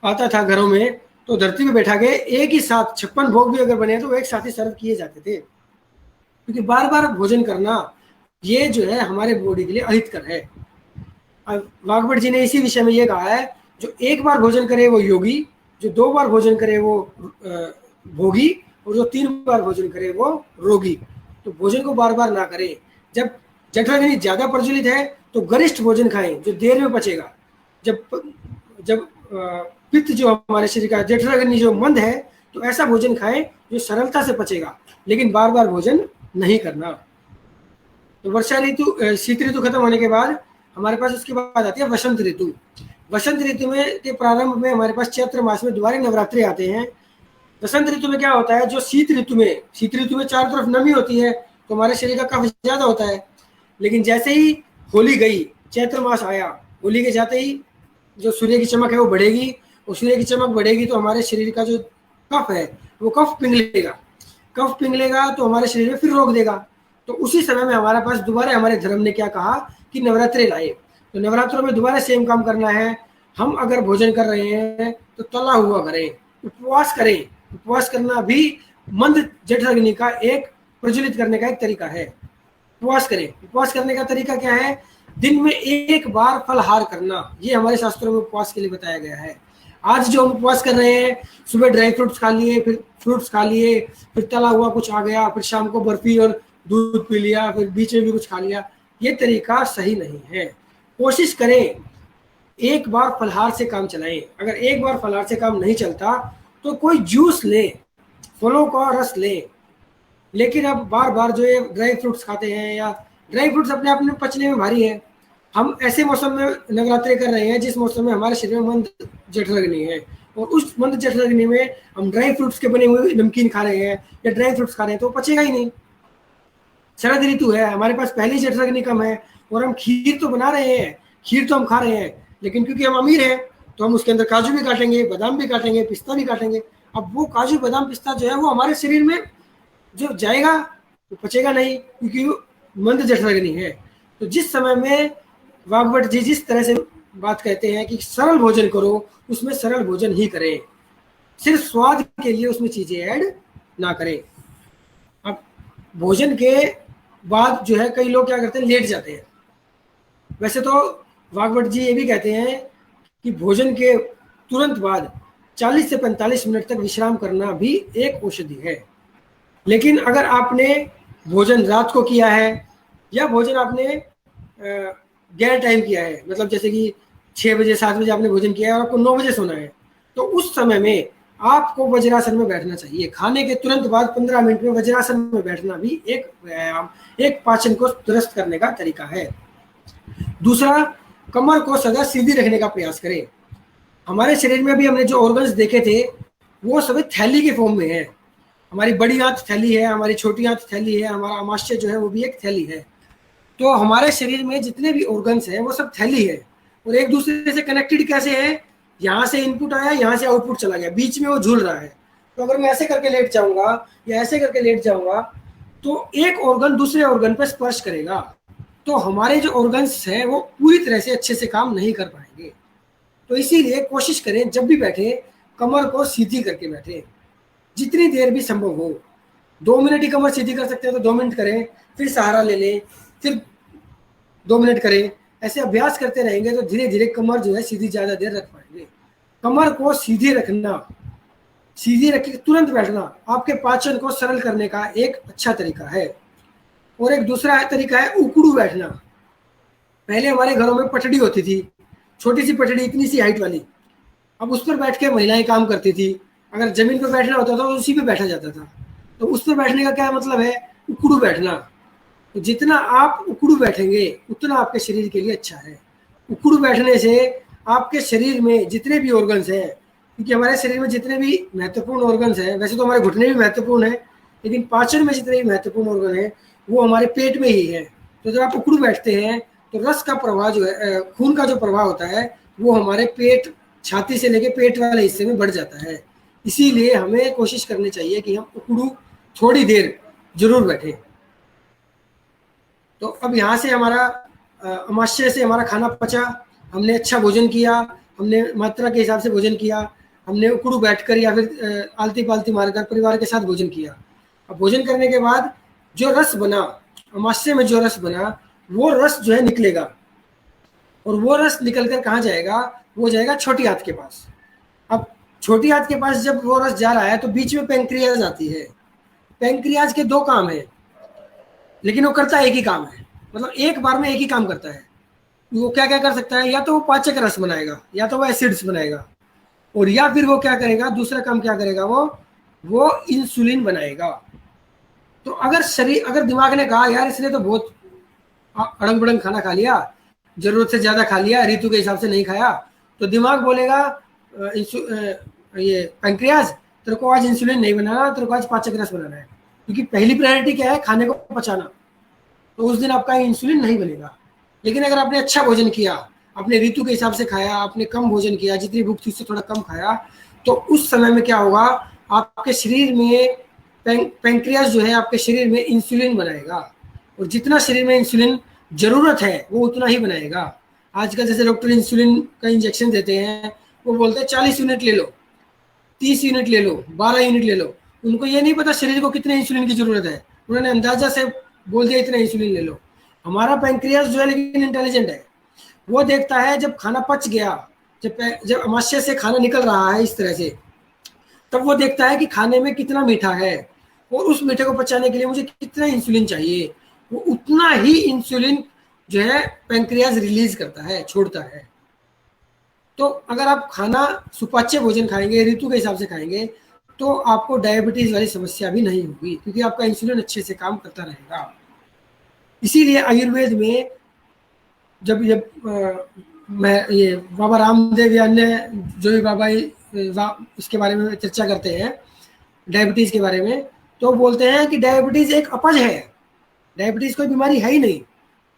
Speaker 1: आता था घरों में तो धरती पे बैठा के एक ही साथ 56 भोग भी अगर बने तो एक साथ ही सर्व किए जाते थे, क्योंकि बार बार भोजन करना ये जो है हमारे बॉडी के लिए अहितकर है। वाघभट जी ने इसी विषय में ये कहा है, जो एक बार भोजन करे वो योगी, जो 2 बार भोजन करे वो भोगी, और जो 3 बार भोजन करे वो रोगी। तो भोजन को बार बार ना करें। जब जठराग्नि ज्यादा प्रज्वलित है तो गरिष्ठ भोजन खाएं जो देर में पचेगा। जब जब पित्त जो हमारे शरीर का, जठराग्नि जो मंद है, तो ऐसा भोजन खाएं जो सरलता से पचेगा, लेकिन बार बार भोजन नहीं करना। तो वर्षा ऋतु, शीत ऋतु खत्म होने के बाद हमारे पास उसके बाद आती है वसंत ऋतु। वसंत ऋतु में के प्रारंभ में हमारे पास चैत्र मास में दोबारा नवरात्रि आते हैं। वसंत ऋतु में क्या होता है, जो शीत ऋतु में चारों तरफ नमी होती है तो हमारे शरीर का काफी ज्यादा होता है। लेकिन जैसे ही होली गई, चैत्र मास आया, होली के जाते ही जो सूर्य की चमक है वो बढ़ेगी, और सूर्य की चमक बढ़ेगी तो हमारे शरीर का जो कफ है वो कफ पिघलेगा तो हमारे शरीर में फिर रोक देगा। तो उसी समय में हमारे पास दोबारा हमारे धर्म ने क्या कहा कि नवरात्रि लाए। तो नवरात्रों में दोबारा सेम काम करना है। हम अगर भोजन कर रहे हैं तो तला हुआ करें, उपवास करें। उपवास करना भी मंद जठराग्नि का एक प्रज्वलित करने का एक तरीका है। उपवास करें। उपवास करने का तरीका क्या है, दिन में एक बार फलहार करना, ये हमारे शास्त्रों में उपवास के लिए बताया गया है। आज जो हम उपवास कर रहे हैं, सुबह ड्राई फ्रूट्स खा लिए, फिर फ्रूट्स खा लिए, फिर तला हुआ कुछ आ गया, फिर शाम को बर्फी और दूध पी लिया, फिर बीच में भी कुछ खा लिया, ये तरीका सही नहीं है। कोशिश करें एक बार फलहार से काम चलाएं। अगर एक बार फलहार से काम नहीं चलता तो कोई जूस लें, फलों का रस लें। लेकिन अब बार बार जो ये ड्राई फ्रूट्स खाते हैं, या ड्राई फ्रूट्स अपने आप में पचने में भारी है। हम ऐसे मौसम में नवरात्रि कर रहे हैं जिस मौसम में हमारे शरीर में मंद जठराग्नि है, और उस मंद जठराग्नि में हम ड्राई फ्रूट्स के बने हुए नमकीन खा रहे हैं या ड्राई फ्रूट्स खा रहे हैं तो पचेगा ही नहीं। शरद ऋतु है, हमारे पास पहली जठराग्नि कम है और हम खीर तो बना रहे हैं, खीर तो हम खा रहे हैं, लेकिन क्योंकि हम अमीर हैं तो हम उसके अंदर काजू भी काटेंगे, बादाम भी काटेंगे, पिस्ता भी काटेंगे। अब वो काजू बादाम पिस्ता जो है वो हमारे शरीर में जो जाएगा तो पचेगा नहीं, क्योंकि वो मंद जठराग्नि है। तो जिस समय में वाघभट जी जिस तरह से बात कहते हैं कि सरल भोजन करो, उसमें सरल भोजन ही करें, सिर्फ स्वाद के लिए उसमें चीजें ऐड ना करें। अब भोजन के बाद जो है कई लोग क्या करते हैं, लेट जाते हैं। वैसे तो वाघभट जी ये भी कहते हैं कि भोजन के तुरंत बाद 40 से 45 मिनट तक विश्राम करना भी एक औषधि है। लेकिन अगर आपने भोजन रात को किया है या भोजन आपने गैर टाइम किया है, मतलब जैसे कि 6 बजे 7 बजे आपने भोजन किया है और आपको 9 बजे सोना है, तो उस समय में आपको वज्रासन में बैठना चाहिए। खाने के तुरंत बाद 15 मिनट में वज्रासन में बैठना भी एक व्यायाम, एक पाचन को दुरुस्त करने का तरीका है। दूसरा, कमर को सदा सीधी रखने का प्रयास करें। हमारे शरीर में भी हमने जो ऑर्गन्स देखे थे वो सभी थैली के फॉर्म में है। हमारी बड़ी आंत थैली है, हमारी छोटी आंत थैली है, हमारा आमाशय जो है वो भी एक थैली है। तो हमारे शरीर में जितने भी ऑर्गन्स हैं वो सब थैली है, और एक दूसरे से कनेक्टेड कैसे है, यहाँ से इनपुट आया, यहाँ से आउटपुट चला गया, बीच में वो झूल रहा है। तो अगर मैं ऐसे करके लेट जाऊंगा या ऐसे करके लेट जाऊंगा तो एक ऑर्गन दूसरे ऑर्गन पर स्पर्श करेगा, तो हमारे जो ऑर्गन्स हैं वो पूरी तरह से अच्छे से काम नहीं कर पाएंगे। तो इसीलिए कोशिश करें जब भी बैठे कमर को सीधी करके बैठे, जितनी देर भी संभव हो। 2 मिनट ही कमर सीधी कर सकते हैं तो 2 मिनट करें, फिर सहारा ले लें, फिर 2 मिनट करें। ऐसे अभ्यास करते रहेंगे तो धीरे धीरे कमर जो है सीधी ज़्यादा देर रख पाएंगे। कमर को सीधी रखना, सीधी रख के तुरंत बैठना आपके पाचन को सरल करने का एक अच्छा तरीका है। और एक दूसरा तरीका है उकड़ू बैठना। पहले हमारे घरों में पटड़ी होती थी, छोटी सी पटड़ी, इतनी सी हाइट वाली। अब उस पर बैठ के महिलाएं काम करती थी। अगर जमीन पर बैठना होता था तो उसी पे बैठा जाता था। तो उस पर बैठने का क्या मतलब है? उकड़ू बैठना। तो जितना आप उकड़ू बैठेंगे उतना आपके शरीर के लिए अच्छा है। उकड़ू बैठने से आपके शरीर में जितने भी ऑर्गन्स हैं, क्योंकि हमारे शरीर में जितने भी महत्वपूर्ण ऑर्गन्स हैं, वैसे तो हमारे घुटने भी महत्वपूर्ण हैं, लेकिन पाचन में जितने भी महत्वपूर्ण ऑर्गन हैं वो हमारे पेट में ही है। तो जब आप उकड़ू बैठते हैं तो रस का प्रवाह जो है, खून का जो प्रवाह होता है, वो हमारे पेट, छाती से लेके पेट वाले हिस्से में बढ़ जाता है। इसीलिए हमें कोशिश करनी चाहिए कि हम उकड़ू थोड़ी देर जरूर बैठें। तो अब यहाँ से हमारा अमाशय से हमारा खाना पचा, हमने अच्छा भोजन किया, हमने मात्रा के हिसाब से भोजन किया, हमने उकड़ू बैठकर या फिर आलती पालती मारकर परिवार के साथ भोजन किया। अब भोजन करने के बाद जो रस बना, अमाशय में जो रस बना, वो रस जो है निकलेगा, और वो रस निकल कर कहाँ जाएगा? वो जाएगा छोटी हाथ के पास। अब छोटी हाथ के पास जब वो रस जा रहा है तो बीच में पेंक्रियाज आती है। पेंक्रियाज के 2 काम है, लेकिन वो करता एक ही काम है, मतलब एक बार में एक ही काम करता है। वो क्या क्या कर सकता है? या तो वो पाचक रस बनाएगा, या तो वो एसिड्स बनाएगा, और या फिर वो क्या करेगा, दूसरा काम क्या करेगा, वो इंसुलिन बनाएगा। तो अगर दिमाग ने कहा यार इसने तो बहुत अड़ंग बड़ंग खाना खा लिया, जरूरत से ज्यादा खा लिया, ऋतु के हिसाब से नहीं खाया, तो दिमाग बोलेगा ये पैंक्रियाज, तेरे को आज इंसुलिन नहीं बनाना, तेरे को आज पाचक रस बनाना है, क्योंकि पहली प्रायोरिटी क्या है? खाने को पचाना। तो उस दिन आपका इंसुलिन नहीं बनेगा। लेकिन अगर आपने अच्छा भोजन किया, अपने ऋतु के हिसाब से खाया, आपने कम भोजन किया, जितनी भूख थी उससे थोड़ा कम खाया, तो उस समय में क्या होगा? आपके शरीर में पैंक्रियाज जो है आपके शरीर में इंसुलिन बनाएगा, और जितना शरीर में इंसुलिन जरूरत है वो उतना ही बनाएगा। आजकल जैसे डॉक्टर इंसुलिन का इंजेक्शन देते हैं, वो बोलते हैं 40 यूनिट ले लो, 30 यूनिट ले लो, 12 यूनिट ले लो। उनको ये नहीं पता शरीर को कितने इंसुलिन की जरूरत है, उन्होंने अंदाजा से बोल दिया इतना इंसुलिन ले लो। हमारा पैंक्रियाज जो है लेकिन इंटेलिजेंट है, वो देखता है जब खाना पच गया, जब अमाशय से खाना निकल रहा है इस तरह से, तब वो देखता है कि खाने में कितना मीठा है, और उस मीठे को पचाने के लिए मुझे कितना इंसुलिन चाहिए। वो उतना ही इंसुलिन जो है पैंक्रियाज रिलीज करता है, छोड़ता है। तो अगर आप खाना सुपाच्य भोजन खाएंगे, ऋतु के हिसाब से खाएंगे, तो आपको डायबिटीज वाली समस्या भी नहीं होगी, क्योंकि आपका इंसुलिन अच्छे से काम करता रहेगा। इसीलिए आयुर्वेद में जब मैं ये बाबा रामदेव या अन्य जो भी बाबा इसके बारे में चर्चा करते हैं, डायबिटीज के बारे में, तो बोलते हैं कि डायबिटीज एक अपज है, डायबिटीज कोई बीमारी है ही नहीं।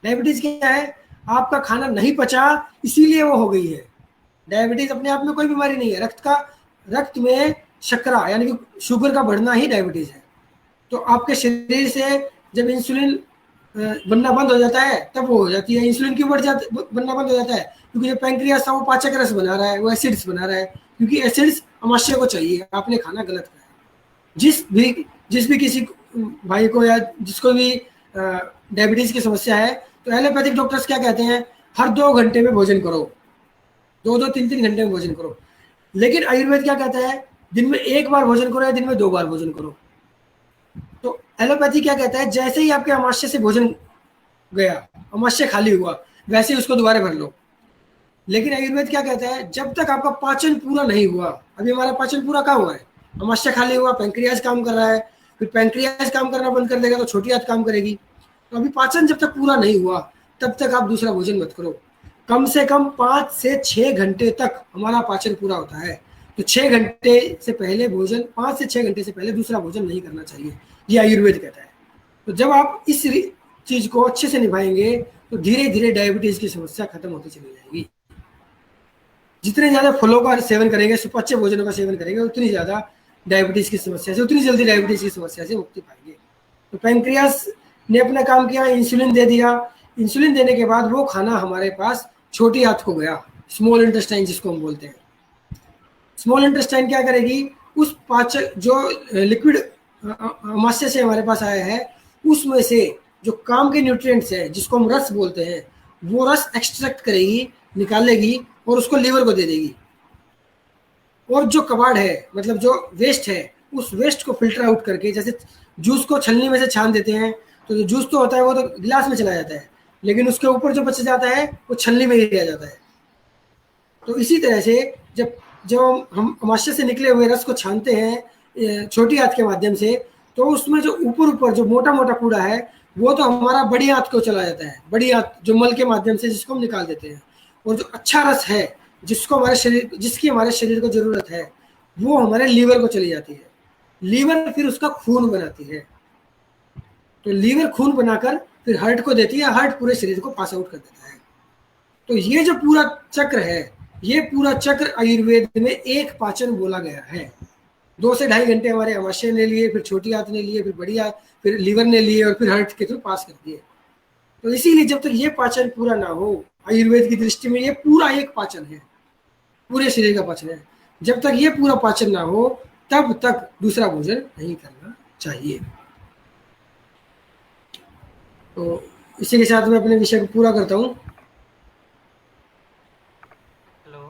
Speaker 1: डायबिटीज क्या है? आपका खाना नहीं पचा इसीलिए वो हो गई है। डायबिटीज अपने आप में कोई बीमारी नहीं है। रक्त में शर्करा यानी कि शुगर का बढ़ना ही डायबिटीज है। तो आपके शरीर से जब इंसुलिन बनना बंद हो जाता है तब वो हो जाती है। इंसुलिन क्यों बनना बंद हो जाता है? क्योंकि जो पैंक्रियास था वो पाचक रस बना रहा है, वो एसिड्स बना रहा है, क्योंकि एसिड्स अमाशय को चाहिए। आपने खाना गलत खाया। जिस भी किसी भाई को या जिसको भी डायबिटीज की समस्या है, तो एलोपैथिक डॉक्टर्स क्या कहते हैं? हर 2 घंटे में भोजन करो, 2-2, 3-3 घंटे में भोजन करो। लेकिन आयुर्वेद क्या कहता है? दिन में 1 बार भोजन करो या दिन में 2 बार भोजन करो। तो एलोपैथी क्या कहता है? जैसे ही आपके अमाशय से भोजन गया, अमाशय खाली हुआ, वैसे ही उसको दोबारा भर लो। लेकिन आयुर्वेद क्या कहता है? जब तक आपका पाचन पूरा नहीं हुआ, अभी हमारा पाचन पूरा कहाँ हुआ है? अमाशय खाली हुआ, पैंक्रियाज काम कर रहा है, फिर पैंक्रियाज काम करना बंद कर देगा तो छोटी आंत काम करेगी। तो अभी पाचन जब तक पूरा नहीं हुआ तब तक आप दूसरा भोजन मत करो। कम से कम 5 से 6 घंटे तक हमारा पाचन पूरा होता है। तो 6 घंटे से पहले भोजन, 5 से 6 घंटे से पहले दूसरा भोजन नहीं करना चाहिए, ये आयुर्वेद कहता है। तो जब आप इस चीज को अच्छे से निभाएंगे तो धीरे धीरे डायबिटीज की समस्या खत्म होती चली जाएगी। जितने ज्यादा फलों का सेवन करेंगे, सुपाच्य भोजनों का सेवन करेंगे, उतनी ज्यादा डायबिटीज़ की समस्या से, उतनी जल्दी डायबिटीज़ की समस्या से मुक्ति पाएंगे। तो पैंक्रियास ने अपना काम किया, इंसुलिन दे दिया। इंसुलिन देने के बाद वो खाना हमारे पास छोटी आंत को गया, स्मॉल इंटेस्टाइन जिसको हम बोलते हैं। स्मॉल इंटेस्टाइन क्या करेगी, उस पाचक जो लिक्विड आमाशय से हमारे पास आया है उसमें से जो काम के न्यूट्रिएंट्स है जिसको हम रस बोलते हैं, वो रस एक्सट्रैक्ट करेगी, निकालेगी और उसको लीवर को दे देगी। और जो कबाड़ है, मतलब जो वेस्ट है, उस वेस्ट को फिल्टर आउट करके, जैसे जूस को छलनी में से छान देते हैं तो जो जूस तो होता है वो तो गिलास में चला जाता है, लेकिन उसके ऊपर जो बच जाता है वो छलनी में ही रह जाता है। तो इसी तरह से जब जब हम आमाशय से निकले हुए रस को छानते हैं छोटी आंत के माध्यम से, तो उसमें जो ऊपर ऊपर जो मोटा मोटा कूड़ा है वो तो हमारा बड़ी आंत को चला जाता है, बड़ी आंत जो मल के माध्यम से जिसको हम निकाल देते हैं। और जो अच्छा रस है जिसकी हमारे शरीर को जरूरत है वो हमारे लीवर को चली जाती है। लीवर फिर उसका खून बनाती है, तो लीवर खून बनाकर फिर हार्ट को देती है, हार्ट पूरे शरीर को पास आउट कर देता है। तो ये जो पूरा चक्र है, ये पूरा चक्र आयुर्वेद में एक पाचन बोला गया है। 2 से 2.5 घंटे हमारे आमाशय ने लिए, फिर छोटी आंत ने लिए, फिर बड़ी आंत, फिर लीवर ने लिए और फिर हार्ट के थ्रू पास कर दिए। तो इसीलिए जब तक ये पाचन पूरा ना हो, आयुर्वेद की दृष्टि में ये पूरा एक पाचन है, पूरे शरीर का पाचन है। जब तक ये पूरा पाचन ना हो तब तक दूसरा भोजन नहीं करना चाहिए। तो इसी के साथ मैं अपने विषय को पूरा करता हूँ।
Speaker 2: हेलो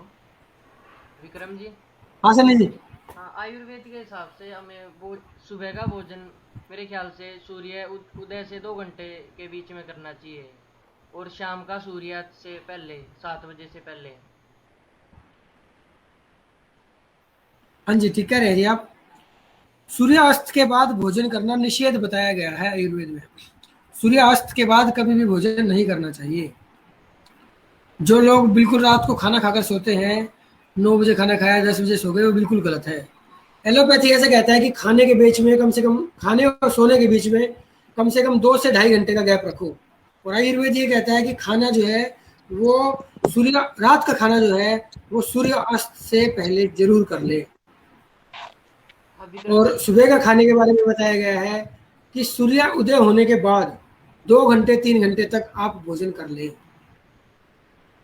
Speaker 2: विक्रम जी।
Speaker 1: हाँ सनी जी।
Speaker 2: हाँ, आयुर्वेद के हिसाब से हमें वो सुबह का भोजन मेरे ख्याल से सूर्य उदय से 2 घंटे के बीच में करना चाहिए, और शाम का सूर्यास्त से पहले 7 बजे से पहले।
Speaker 1: हाँ जी, ठीक कह रहे हैं जी आप। सूर्यास्त के बाद भोजन करना निषेध बताया गया है आयुर्वेद में। सूर्यास्त के बाद कभी भी भोजन नहीं करना चाहिए। जो लोग बिल्कुल रात को खाना खाकर सोते हैं, 9 बजे खाना खाया 10 बजे सो गए, वो बिल्कुल गलत है। एलोपैथी ऐसे कहता है कि खाने के बीच में कम से कम, खाने और सोने के बीच में कम से कम 2 से 2.5 घंटे का गैप रखो। और आयुर्वेद ये कहता है कि खाना जो है वो रात का खाना जो है वो सूर्य अस्त से पहले जरूर कर ले।
Speaker 2: हाँ विक्रम
Speaker 1: और
Speaker 2: जी।
Speaker 1: सुबह का खाने के बारे में बताया गया है कि सूर्य उदय होने के बाद 2 घंटे 3 घंटे तक आप भोजन कर ले,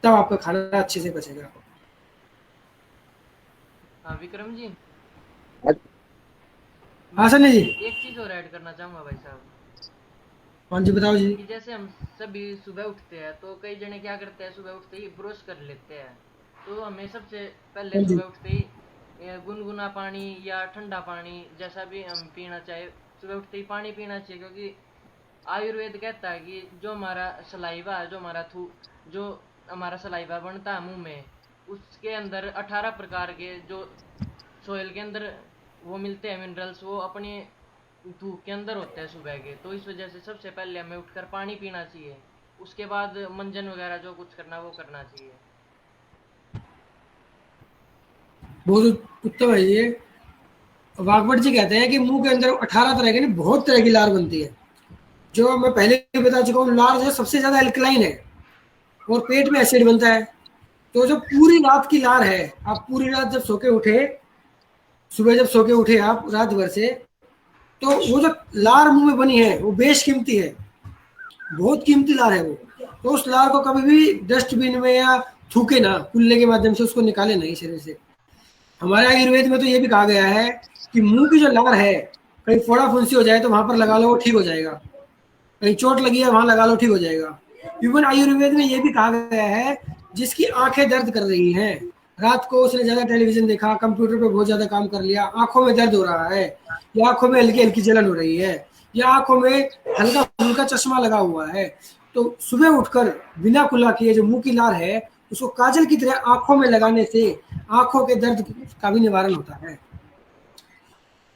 Speaker 1: तब आपका खाना अच्छे से पचेगा।
Speaker 2: हाँ विक्रम जी,
Speaker 1: हाँ
Speaker 2: मैं
Speaker 1: सनी जी।
Speaker 2: एक चीज़ और ऐड करना चाहूँगा भाई साहब,
Speaker 1: हाँ जी, बताओ जी।
Speaker 2: कि जैसे हम सभी सुबह उठते हैं तो कई जने क्या करते हैं, सुबह उठते ही ब्रश कर लेते हैं। तो हमें सबसे पहले
Speaker 1: हाँ जी।
Speaker 2: सुबह उठते ही गुनगुना पानी या ठंडा पानी जैसा भी हम पीना चाहे, सुबह उठते ही पानी पीना चाहिए। क्योंकि आयुर्वेद कहता है कि जो हमारा सलाइवा है, जो हमारा सलाइवा बनता है मुंह में, उसके अंदर 18 प्रकार के जो सोयल के अंदर वो मिलते हैं मिनरल्स, वो अपनी धूप के अंदर होते हैं सुबह के। तो इस वजह से सबसे पहले हमें उठकर पानी पीना चाहिए, उसके बाद मंजन वगैरह जो कुछ करना वो करना चाहिए।
Speaker 1: बहुत उत्तम है ये। वाघभट जी कहते हैं कि मुंह के अंदर 18 तरह के नहीं, बहुत तरह की लार बनती है। जो मैं पहले ही बता चुका हूँ, लार जो सबसे ज्यादा एल्कलाइन है और पेट में एसिड बनता है। तो जो पूरी रात की लार है, आप पूरी रात जब सो के उठे, सुबह जब सो के उठे आप रात भर से, तो वो जो लार मुंह में बनी है वो बेशकीमती है, बहुत कीमती लार है वो। तो उस लार को कभी भी डस्टबिन में या थूके ना, कुल्ले के माध्यम से उसको निकाले नहीं शरीर से। हमारे आयुर्वेद में तो ये भी कहा गया है कि मुंह की जो लार है, कहीं फोड़ा फुंसी हो जाए तो वहां पर लगा लो, वो ठीक हो जाएगा। कहीं चोट लगी है वहां लगा लो, ठीक हो जाएगा। इवन आयुर्वेद में ये भी कहा गया है जिसकी आंखें दर्द कर रही हैं, रात को उसने ज्यादा टेलीविजन देखा, कंप्यूटर पे बहुत ज्यादा काम कर लिया, आंखों में दर्द हो रहा है, या आंखों में हल्की हल्की जलन हो रही है, या आंखों में हल्का फुल्का चश्मा लगा हुआ है, तो सुबह उठकर बिना कुल्ला किए जो मुंह की लार है उसको काजल की तरह आंखों में लगाने से आंखों के दर्द का भी निवारण होता है।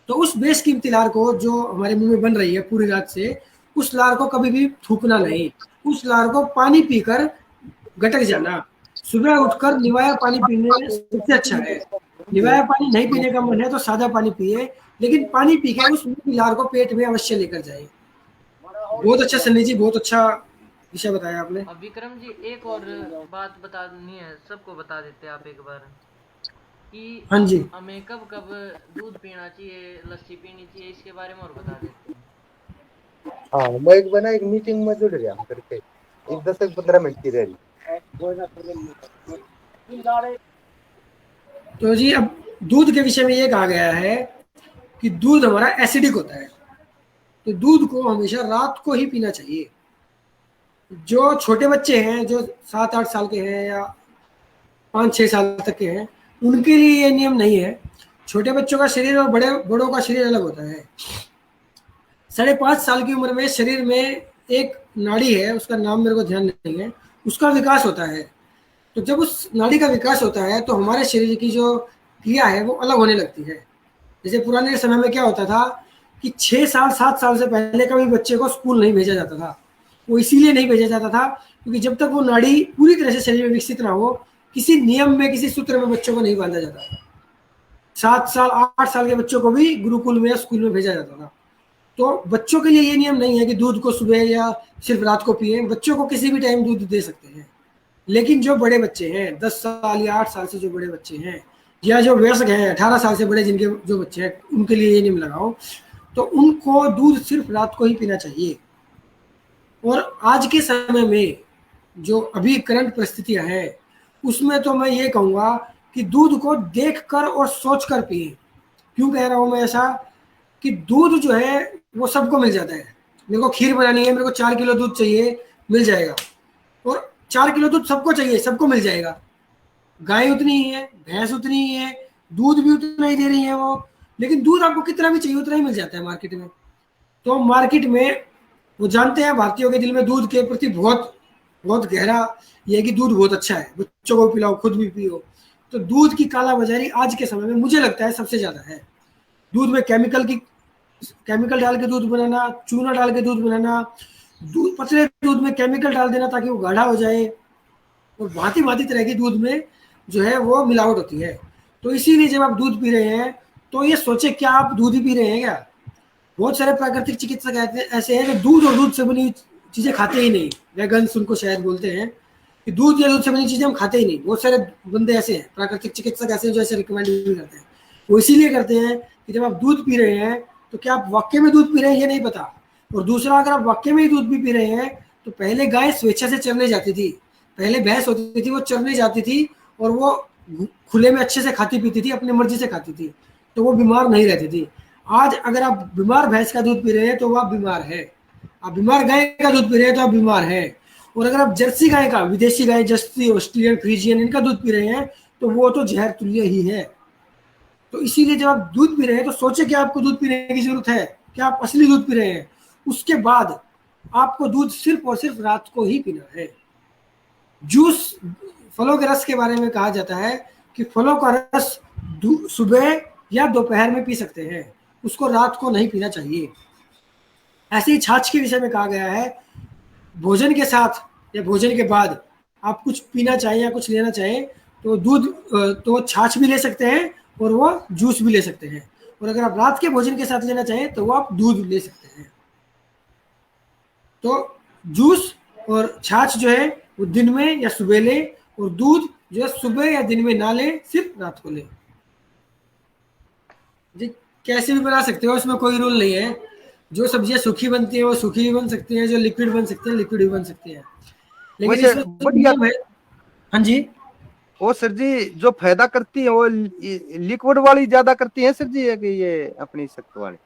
Speaker 1: तो उस बेशकीमती लार को जो हमारे मुंह में बन रही है पूरी रात से, उस लार को कभी भी थूकना नहीं। उस लार को पानी पीकर गटक जाना। सुबह उठकर निवाया पानी पीने सबसे अच्छा है। निवाया पानी नहीं पीने का मन है तो सादा पानी पिए, लेकिन पानी पी के उस मुंह की लार को पेट में अवश्य लेकर जाए। बहुत अच्छा सन्नी जी, बहुत अच्छा विषय बताया आपने।
Speaker 2: अब विक्रम जी एक और बात बतानी है, सबको बता देते हैं आप एक बार। कि
Speaker 1: हाँ जी।
Speaker 2: हमें कब कब दूध पीना चाहिए, लस्सी पीनी चाहिए, इसके बारे में और बता देते हैं।
Speaker 3: हाँ, मैं एक बना एक मीटिंग में जुड़ गया करके एक 10 से 15 मिनट की रैली।
Speaker 1: तो जी अब दूध के विषय में ये कहा गया है कि दूध हमारा एसिडिक होता है, तो दूध को हमेशा रात को ही पीना चाहिए। जो छोटे बच्चे हैं, जो 7-8 साल के हैं या 5-6 साल तक के हैं, उनके लिए ये नियम नहीं है। छोटे बच्चों का शरीर और बड़ों का शरीर अलग होता है। 5.5 साल की उम्र में शरीर में एक नाड़ी है, उसका नाम मेरे को ध्यान नहीं है, उसका विकास होता है। तो जब उस नाड़ी का विकास होता है तो हमारे शरीर की जो क्रिया है वो अलग होने लगती है। जैसे पुराने समय में क्या होता था कि 6 साल 7 साल से पहले कभी बच्चे को स्कूल नहीं भेजा जाता था। वो इसीलिए नहीं भेजा जाता था क्योंकि जब तक वो नाड़ी पूरी तरह से शरीर में विकसित ना हो, किसी नियम में, किसी सूत्र में बच्चों को नहीं बांधा जाता। 7 साल 8 साल के बच्चों को भी गुरुकुल में या स्कूल में भेजा जाता था। तो बच्चों के लिए ये नियम नहीं है कि दूध को सुबह या सिर्फ रात को पिए। बच्चों को किसी भी टाइम दूध दे सकते हैं। लेकिन जो बड़े बच्चे हैं, 10 साल या 8 साल से जो बड़े बच्चे हैं, या जो वयस्क हैं 18 साल से बड़े जिनके जो बच्चे हैं, उनके लिए ये नियम लगाओ, तो उनको दूध सिर्फ रात को ही पीना चाहिए। और आज के समय में जो अभी करंट परिस्थितियां हैं, उसमें तो मैं ये कहूँगा कि दूध को देख कर और सोच कर पिए। क्यों कह रहा हूँ मैं ऐसा कि दूध जो है वो सबको मिल जाता है। मेरे को खीर बनानी है, मेरे को 4 किलो दूध चाहिए, मिल जाएगा। और 4 किलो दूध सबको चाहिए, सबको मिल जाएगा। गाय उतनी ही है, भैंस उतनी ही है, दूध भी उतना ही दे रही है वो, लेकिन दूध आपको कितना भी चाहिए उतना ही मिल जाता है मार्केट में। तो मार्केट में वो जानते हैं, भारतीयों के दिल में दूध के प्रति बहुत बहुत गहरा ये है कि दूध बहुत अच्छा है, बच्चों को पिलाओ, खुद भी पियो। तो दूध की कालाबाजारी आज के समय में मुझे लगता है सबसे ज्यादा है। दूध में केमिकल डाल के दूध बनाना, चूना डाल के दूध बनाना, दूध पतले दूध में केमिकल डाल देना ताकि वो गाढ़ा हो जाए, और भांति भांति तरह की दूध में जो है वो मिलावट होती है। तो इसीलिए जब आप दूध पी रहे हैं तो ये सोचे क्या आप दूध ही पी रहे हैं क्या। बहुत सारे प्राकृतिक चिकित्सक ऐसे हैं जो दूध और दूध से बनी चीजें खाते ही नहीं। वेगन्स उनको शायद बोलते हैं कि दूध या दूध से बनी चीजें हम खाते ही नहीं। बहुत सारे बंदे ऐसे हैं, प्राकृतिक चिकित्सक ऐसे हैं जो ऐसे रिकमेंड भी करते हैं। वो इसीलिए करते हैं कि जब आप दूध पी रहे हैं तो क्या आप वाकई में दूध पी रहे हैं ये नहीं पता। और दूसरा, अगर आप वाकई में ही दूध भी पी रहे हैं तो पहले गाय स्वेच्छा से चरने जाती थी, पहले भैंस होती थी वो चरने जाती थी और वो खुले में अच्छे से खाती पीती थी, अपनी मर्जी से खाती थी, तो वो बीमार नहीं रहती थी। आज अगर आप बीमार भैंस का दूध पी रहे हैं तो वो आप बीमार है, आप बीमार गाय का दूध पी रहे हैं तो आप बीमार है। और अगर आप जर्सी गाय का, विदेशी गाय जर्सी, ऑस्ट्रेलियन, फ्रीजियन, इनका दूध पी रहे हैं तो वो तो जहर तुल्य ही है। तो इसीलिए जब आप दूध पी रहे हैं तो सोचे कि आपको दूध पीने की जरूरत है, क्या आप असली दूध पी रहे हैं। उसके बाद आपको दूध सिर्फ और सिर्फ रात को ही पीना है। जूस, फलों के रस के बारे में कहा जाता है कि फलों का रस सुबह या दोपहर में पी सकते हैं, उसको रात को नहीं पीना चाहिए। ऐसे ही छाछ के विषय में कहा गया है, भोजन के साथ या भोजन के बाद आप कुछ पीना चाहें या कुछ लेना चाहें तो दूध, तो छाछ भी ले सकते हैं और वो जूस भी ले सकते हैं। और अगर आप रात के भोजन के साथ लेना चाहें तो वो आप दूध ले सकते हैं। तो जूस और छाछ जो है वो दिन में या सुबह ले, और दूध जो है सुबह या दिन में ना ले, सिर्फ रात को ले। जी, कैसे भी बना सकते हो, इसमें कोई रूल नहीं है। जो सब्जियां सूखी बनती है वो सूखी भी बन सकती हैं, जो लिक्विड बन सकती है लिक्विड भी बन सकती है, लेकिन
Speaker 3: वैसे
Speaker 1: इसमें
Speaker 3: बढ़िया।
Speaker 1: नियम है। हाँ जी,
Speaker 3: वो सर जी जो फायदा करती है वो लिक्विड वाली ज्यादा करती है सर जी, है कि ये अपनी सख्त वाली?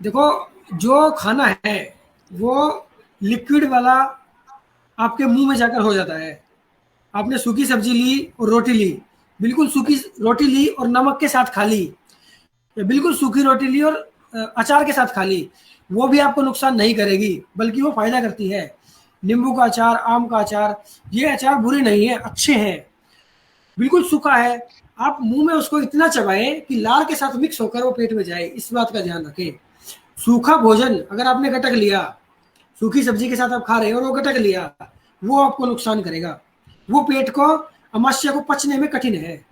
Speaker 1: देखो, जो खाना है वो लिक्विड वाला आपके मुंह में जाकर हो जाता है। आपने सूखी सब्जी ली और रोटी ली, बिल्कुल सूखी रोटी ली और नमक के साथ खा ली, या बिल्कुल सूखी रोटी ली और अचार के साथ खा ली, वो भी आपको नुकसान नहीं करेगी, बल्कि वो फायदा करती है। नींबू का अचार, आम का अचार, ये अचार बुरे नहीं है, अच्छे हैं। बिल्कुल सूखा है, आप मुंह में उसको इतना चबाएं कि लार के साथ मिक्स होकर वो पेट में जाए, इस बात का ध्यान रखें। सूखा भोजन अगर आपने गटक लिया, सूखी सब्जी के साथ आप खा रहे हो और वो गटक लिया, वो आपको नुकसान करेगा। वो पेट को, अमाशय को पचने में कठिन है।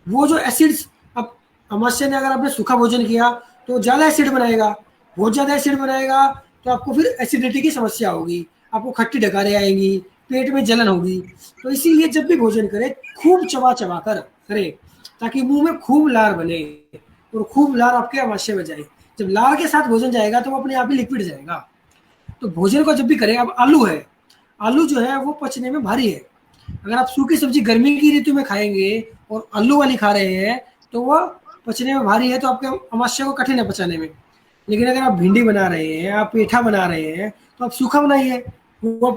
Speaker 1: वो जो एसिड्स, अब अमाशय ने अगर आपने सूखा भोजन किया तो ज़्यादा एसिड बनाएगा, बहुत ज़्यादा एसिड बनाएगा तो आपको फिर एसिडिटी की समस्या होगी, आपको खट्टी डकारें आएंगी, पेट में जलन होगी। तो इसीलिए जब भी भोजन करें खूब चबा चबा कर करें। ताकि मुंह में खूब लार बने और खूब लार आपके आमाशय में जाए। जब लार के साथ भोजन जाएगा तो वो अपने आप ही लिक्विड जाएगा। तो भोजन को जब भी करें, अब आलू है, आलू जो है वो पचने में भारी है। अगर आप सूखी सब्जी गर्मी की ऋतु में खाएंगे और आलू वाली खा रहे हैं तो वह पचने में भारी है, तो आपके आमाशय को कठिन है पचाने में। लेकिन अगर आप भिंडी बना रहे हैं, आप पेठा बना रहे हैं, तो आप सूखा बनाइए, वो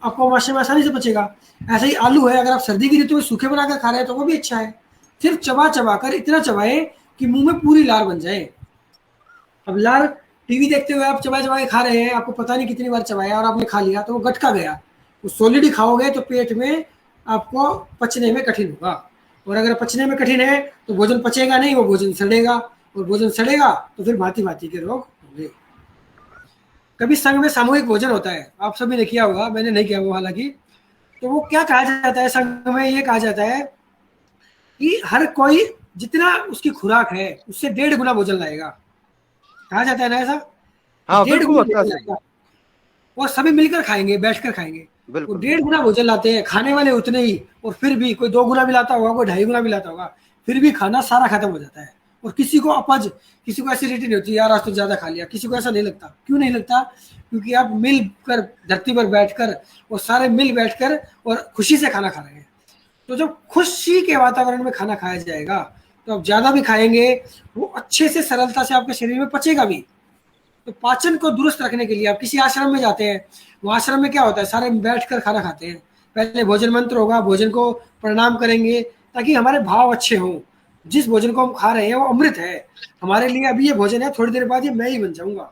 Speaker 1: आपको आमाशय में आसानी से पचेगा। ऐसा ही आलू है, अगर आप सर्दी की ऋतु में सूखे बनाकर खा रहे हैं तो वो भी अच्छा है। सिर्फ चबा चबा कर इतना चबाएं कि मुंह में पूरी लार बन जाए। अब लार टीवी देखते हुए आप चबा चबा के खा रहे हैं, आपको पता नहीं कितनी बार चबाया और आपने खा लिया, तो वो गटका गया। वो सॉलिड ही खाओगे तो पेट में आपको पचने में कठिन होगा, और अगर पचने में कठिन है तो भोजन पचेगा नहीं, वो भोजन सड़ेगा, और भोजन सड़ेगा तो फिर भांति भांति के रोग होंगे। कभी संघ में सामूहिक भोजन होता है, आप सभी ने किया होगा, मैंने नहीं किया वो हालांकि। तो वो क्या कहा जाता है संघ में, ये कहा जाता है कि हर कोई जितना उसकी खुराक है उससे 1.5 गुना भोजन लाएगा। कहा जाता है ना ऐसा,
Speaker 3: हाँ
Speaker 1: 1.5
Speaker 3: बिल्कुल
Speaker 1: गुना
Speaker 3: होता
Speaker 1: भोजन
Speaker 3: है।
Speaker 1: लाएगा, और सभी मिलकर खाएंगे, बैठकर खाएंगे। वो
Speaker 3: बिल्कुल
Speaker 1: 1.5 गुना भोजन लाते हैं, खाने वाले उतने ही, और फिर भी कोई 2 गुना भी लाता होगा, कोई 2.5 गुना भी लाता होगा, फिर भी खाना सारा खत्म हो जाता है। और किसी को अपच, किसी को एसिडिटी नहीं होती, यार आज तो ज्यादा खा लिया, किसी को ऐसा नहीं लगता। क्यों नहीं लगता? क्योंकि आप मिलकर धरती पर बैठकर और सारे मिल बैठकर और खुशी से खाना खा रहे हैं। तो जब खुशी के वातावरण में खाना खाया जाएगा तो आप ज्यादा भी खाएंगे, वो अच्छे से सरलता से आपके शरीर में पचेगा भी। तो पाचन को दुरुस्त रखने के लिए आप किसी आश्रम में जाते हैं, वो आश्रम में क्या होता है, सारे बैठकर खाना खाते हैं। पहले भोजन मंत्र होगा, भोजन को प्रणाम करेंगे ताकि हमारे भाव अच्छे हों। जिस भोजन को हम खा रहे हैं वो अमृत है हमारे लिए, अभी ये भोजन है, थोड़ी देर बाद ये मैं ही बन जाऊंगा।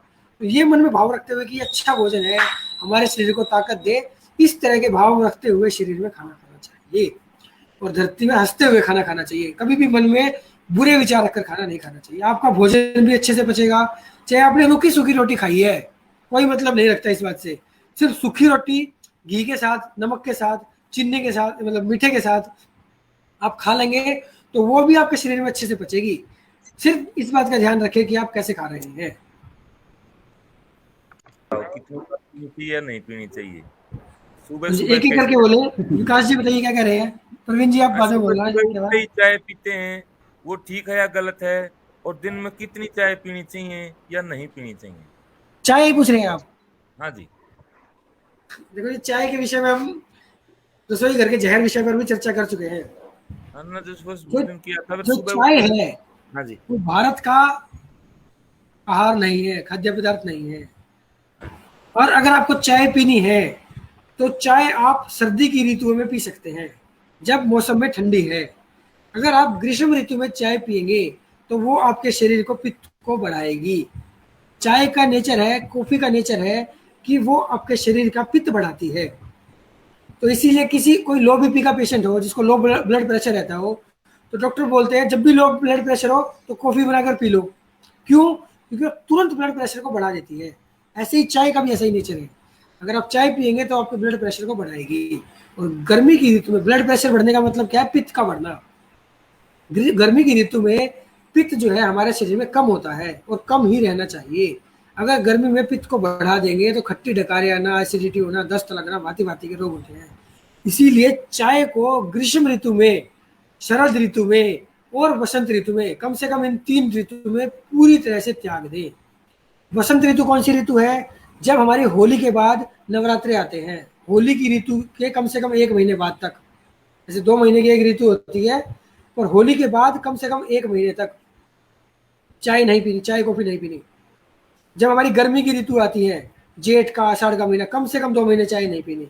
Speaker 1: तो ये मन में भाव रखते हुए कि अच्छा भोजन है, हमारे शरीर को ताकत दे, इस तरह के भाव रखते हुए शरीर में खाना खाना चाहिए, और धरती में हंसते हुए खाना खाना चाहिए। कभी भी मन में बुरे विचार रखकर खाना नहीं खाना चाहिए। आपका भोजन भी अच्छे से पचेगा। चाहे आपने रूखी सूखी रोटी खाई है, कोई मतलब नहीं रखता इस बात से। सिर्फ सूखी रोटी घी के साथ, नमक के साथ, चीनी के साथ, मतलब मीठे के साथ आप खा लेंगे तो वो भी आपके शरीर में अच्छे से पचेगी। सिर्फ इस बात का ध्यान रखें कि आप कैसे खा रहे हैं।
Speaker 4: कितनी बार पीनी चाहिए या नहीं पीनी चाहिए? सुबह
Speaker 1: एक
Speaker 4: सुबह
Speaker 1: एक करके बोले। विकास जी बताइए क्या कह रहे हैं। प्रवीण जी आप बाद में बोल रहे हैं।
Speaker 4: चाय पीते हैं, वो ठीक है या गलत है? और दिन में कितनी चाय पीनी चाहिए या नहीं पीनी चाहिए?
Speaker 1: चाय ही पूछ रहे हैं आप?
Speaker 4: हाँ जी।
Speaker 1: देखो ये चाय के विषय में हम रसोई घर के जहर विषय पर भी चर्चा कर चुके हैं।
Speaker 4: हमने जो भोजन किया था
Speaker 1: जो
Speaker 4: सुबह।
Speaker 1: चाय है
Speaker 4: हाँ जी।
Speaker 1: वो भारत का आहार नहीं है, खाद्य पदार्थ नहीं है। और अगर आपको चाय पीनी है तो चाय आप सर्दी की ऋतु में पी सकते हैं, जब मौसम में ठंडी है। अगर आप ग्रीष्म ऋतु में चाय पिएंगे तो वो आपके शरीर को पित्त को बढ़ाएगी। चाय का नेचर है, कॉफी का नेचर है कि वो आपके शरीर का पित्त बढ़ाती है। तो इसीलिए किसी कोई लो बीपी का पेशेंट हो, जिसको लो ब्लड प्रेशर रहता हो, तो डॉक्टर बोलते हैं जब भी लो ब्लड प्रेशर हो तो कॉफी बनाकर पी लो। क्यों? क्योंकि वो तुरंत ब्लड प्रेशर को बढ़ा देती है। ऐसे ही चाय का भी ऐसा ही नेचर है। अगर आप चाय पिएंगे तो आपके ब्लड प्रेशर को बढ़ाएगी। और गर्मी की ऋतु में ब्लड प्रेशर बढ़ने का मतलब क्या है? पित्त का बढ़ना। गर्मी की ऋतु में पित्त जो है हमारे शरीर में कम होता है और कम ही रहना चाहिए। अगर गर्मी में पित्त को बढ़ा देंगे तो खट्टी डकारी आना, एसिडिटी होना, दस्त लगना, भांति भांति के रोग होते हैं। इसीलिए चाय को ग्रीष्म ऋतु में, शरद ऋतु में और वसंत ऋतु में, कम से कम इन 3 ऋतु में पूरी तरह से त्याग दें। वसंत ऋतु कौन सी ऋतु है? जब हमारी होली के बाद नवरात्रे आते हैं। होली की ऋतु के कम से कम 1 महीने बाद तक, जैसे 2 महीने की एक ऋतु होती है, और होली के बाद कम से कम 1 महीने तक चाय नहीं पीनी, चाय कॉफी नहीं पीनी। जब हमारी गर्मी की ऋतु आती है, जेठ का, आषाढ़ का महीना, कम से कम 2 महीने चाय नहीं पीनी।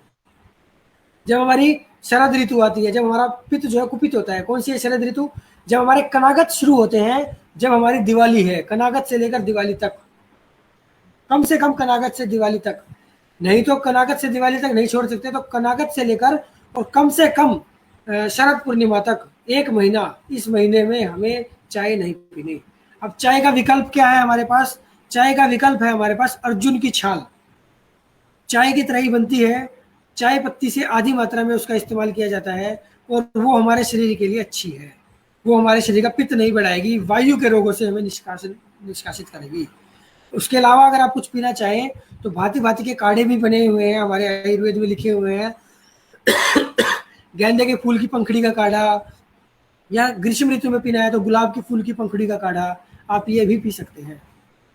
Speaker 1: जब हमारी शरद ऋतु आती है, जब हमारा पित्त जो है कुपित होता है। कौन सी है शरद ऋतु? जब हमारे कनागत शुरू होते हैं, जब हमारी दिवाली है, कनागत से लेकर दिवाली तक, कम से कम कनागत से दिवाली तक, नहीं तो कनागत से दिवाली तक नहीं छोड़ सकते, तो कनागत से लेकर और कम से कम शरद पूर्णिमा तक 1 महीना, इस महीने में हमें चाय नहीं पीनी। अब चाय का विकल्प क्या है हमारे पास? चाय का विकल्प है हमारे पास अर्जुन की छाल। चाय की तरह ही बनती है, चाय पत्ती से आधी मात्रा में उसका इस्तेमाल किया जाता है, और वो हमारे शरीर के लिए अच्छी है। वो हमारे शरीर का पित्त नहीं बढ़ाएगी, वायु के रोगों से हमें निष्कासित करेगी। उसके अलावा अगर आप कुछ पीना चाहें तो भांति भांति के काढ़े भी बने हुए हैं, हमारे आयुर्वेद में लिखे हुए हैं। गेंदे के फूल की पंखड़ी का काढ़ा, या ग्रीष्म ऋतु में पीना है तो गुलाब के फूल की पंखुड़ी का काढ़ा आप ये भी पी सकते हैं।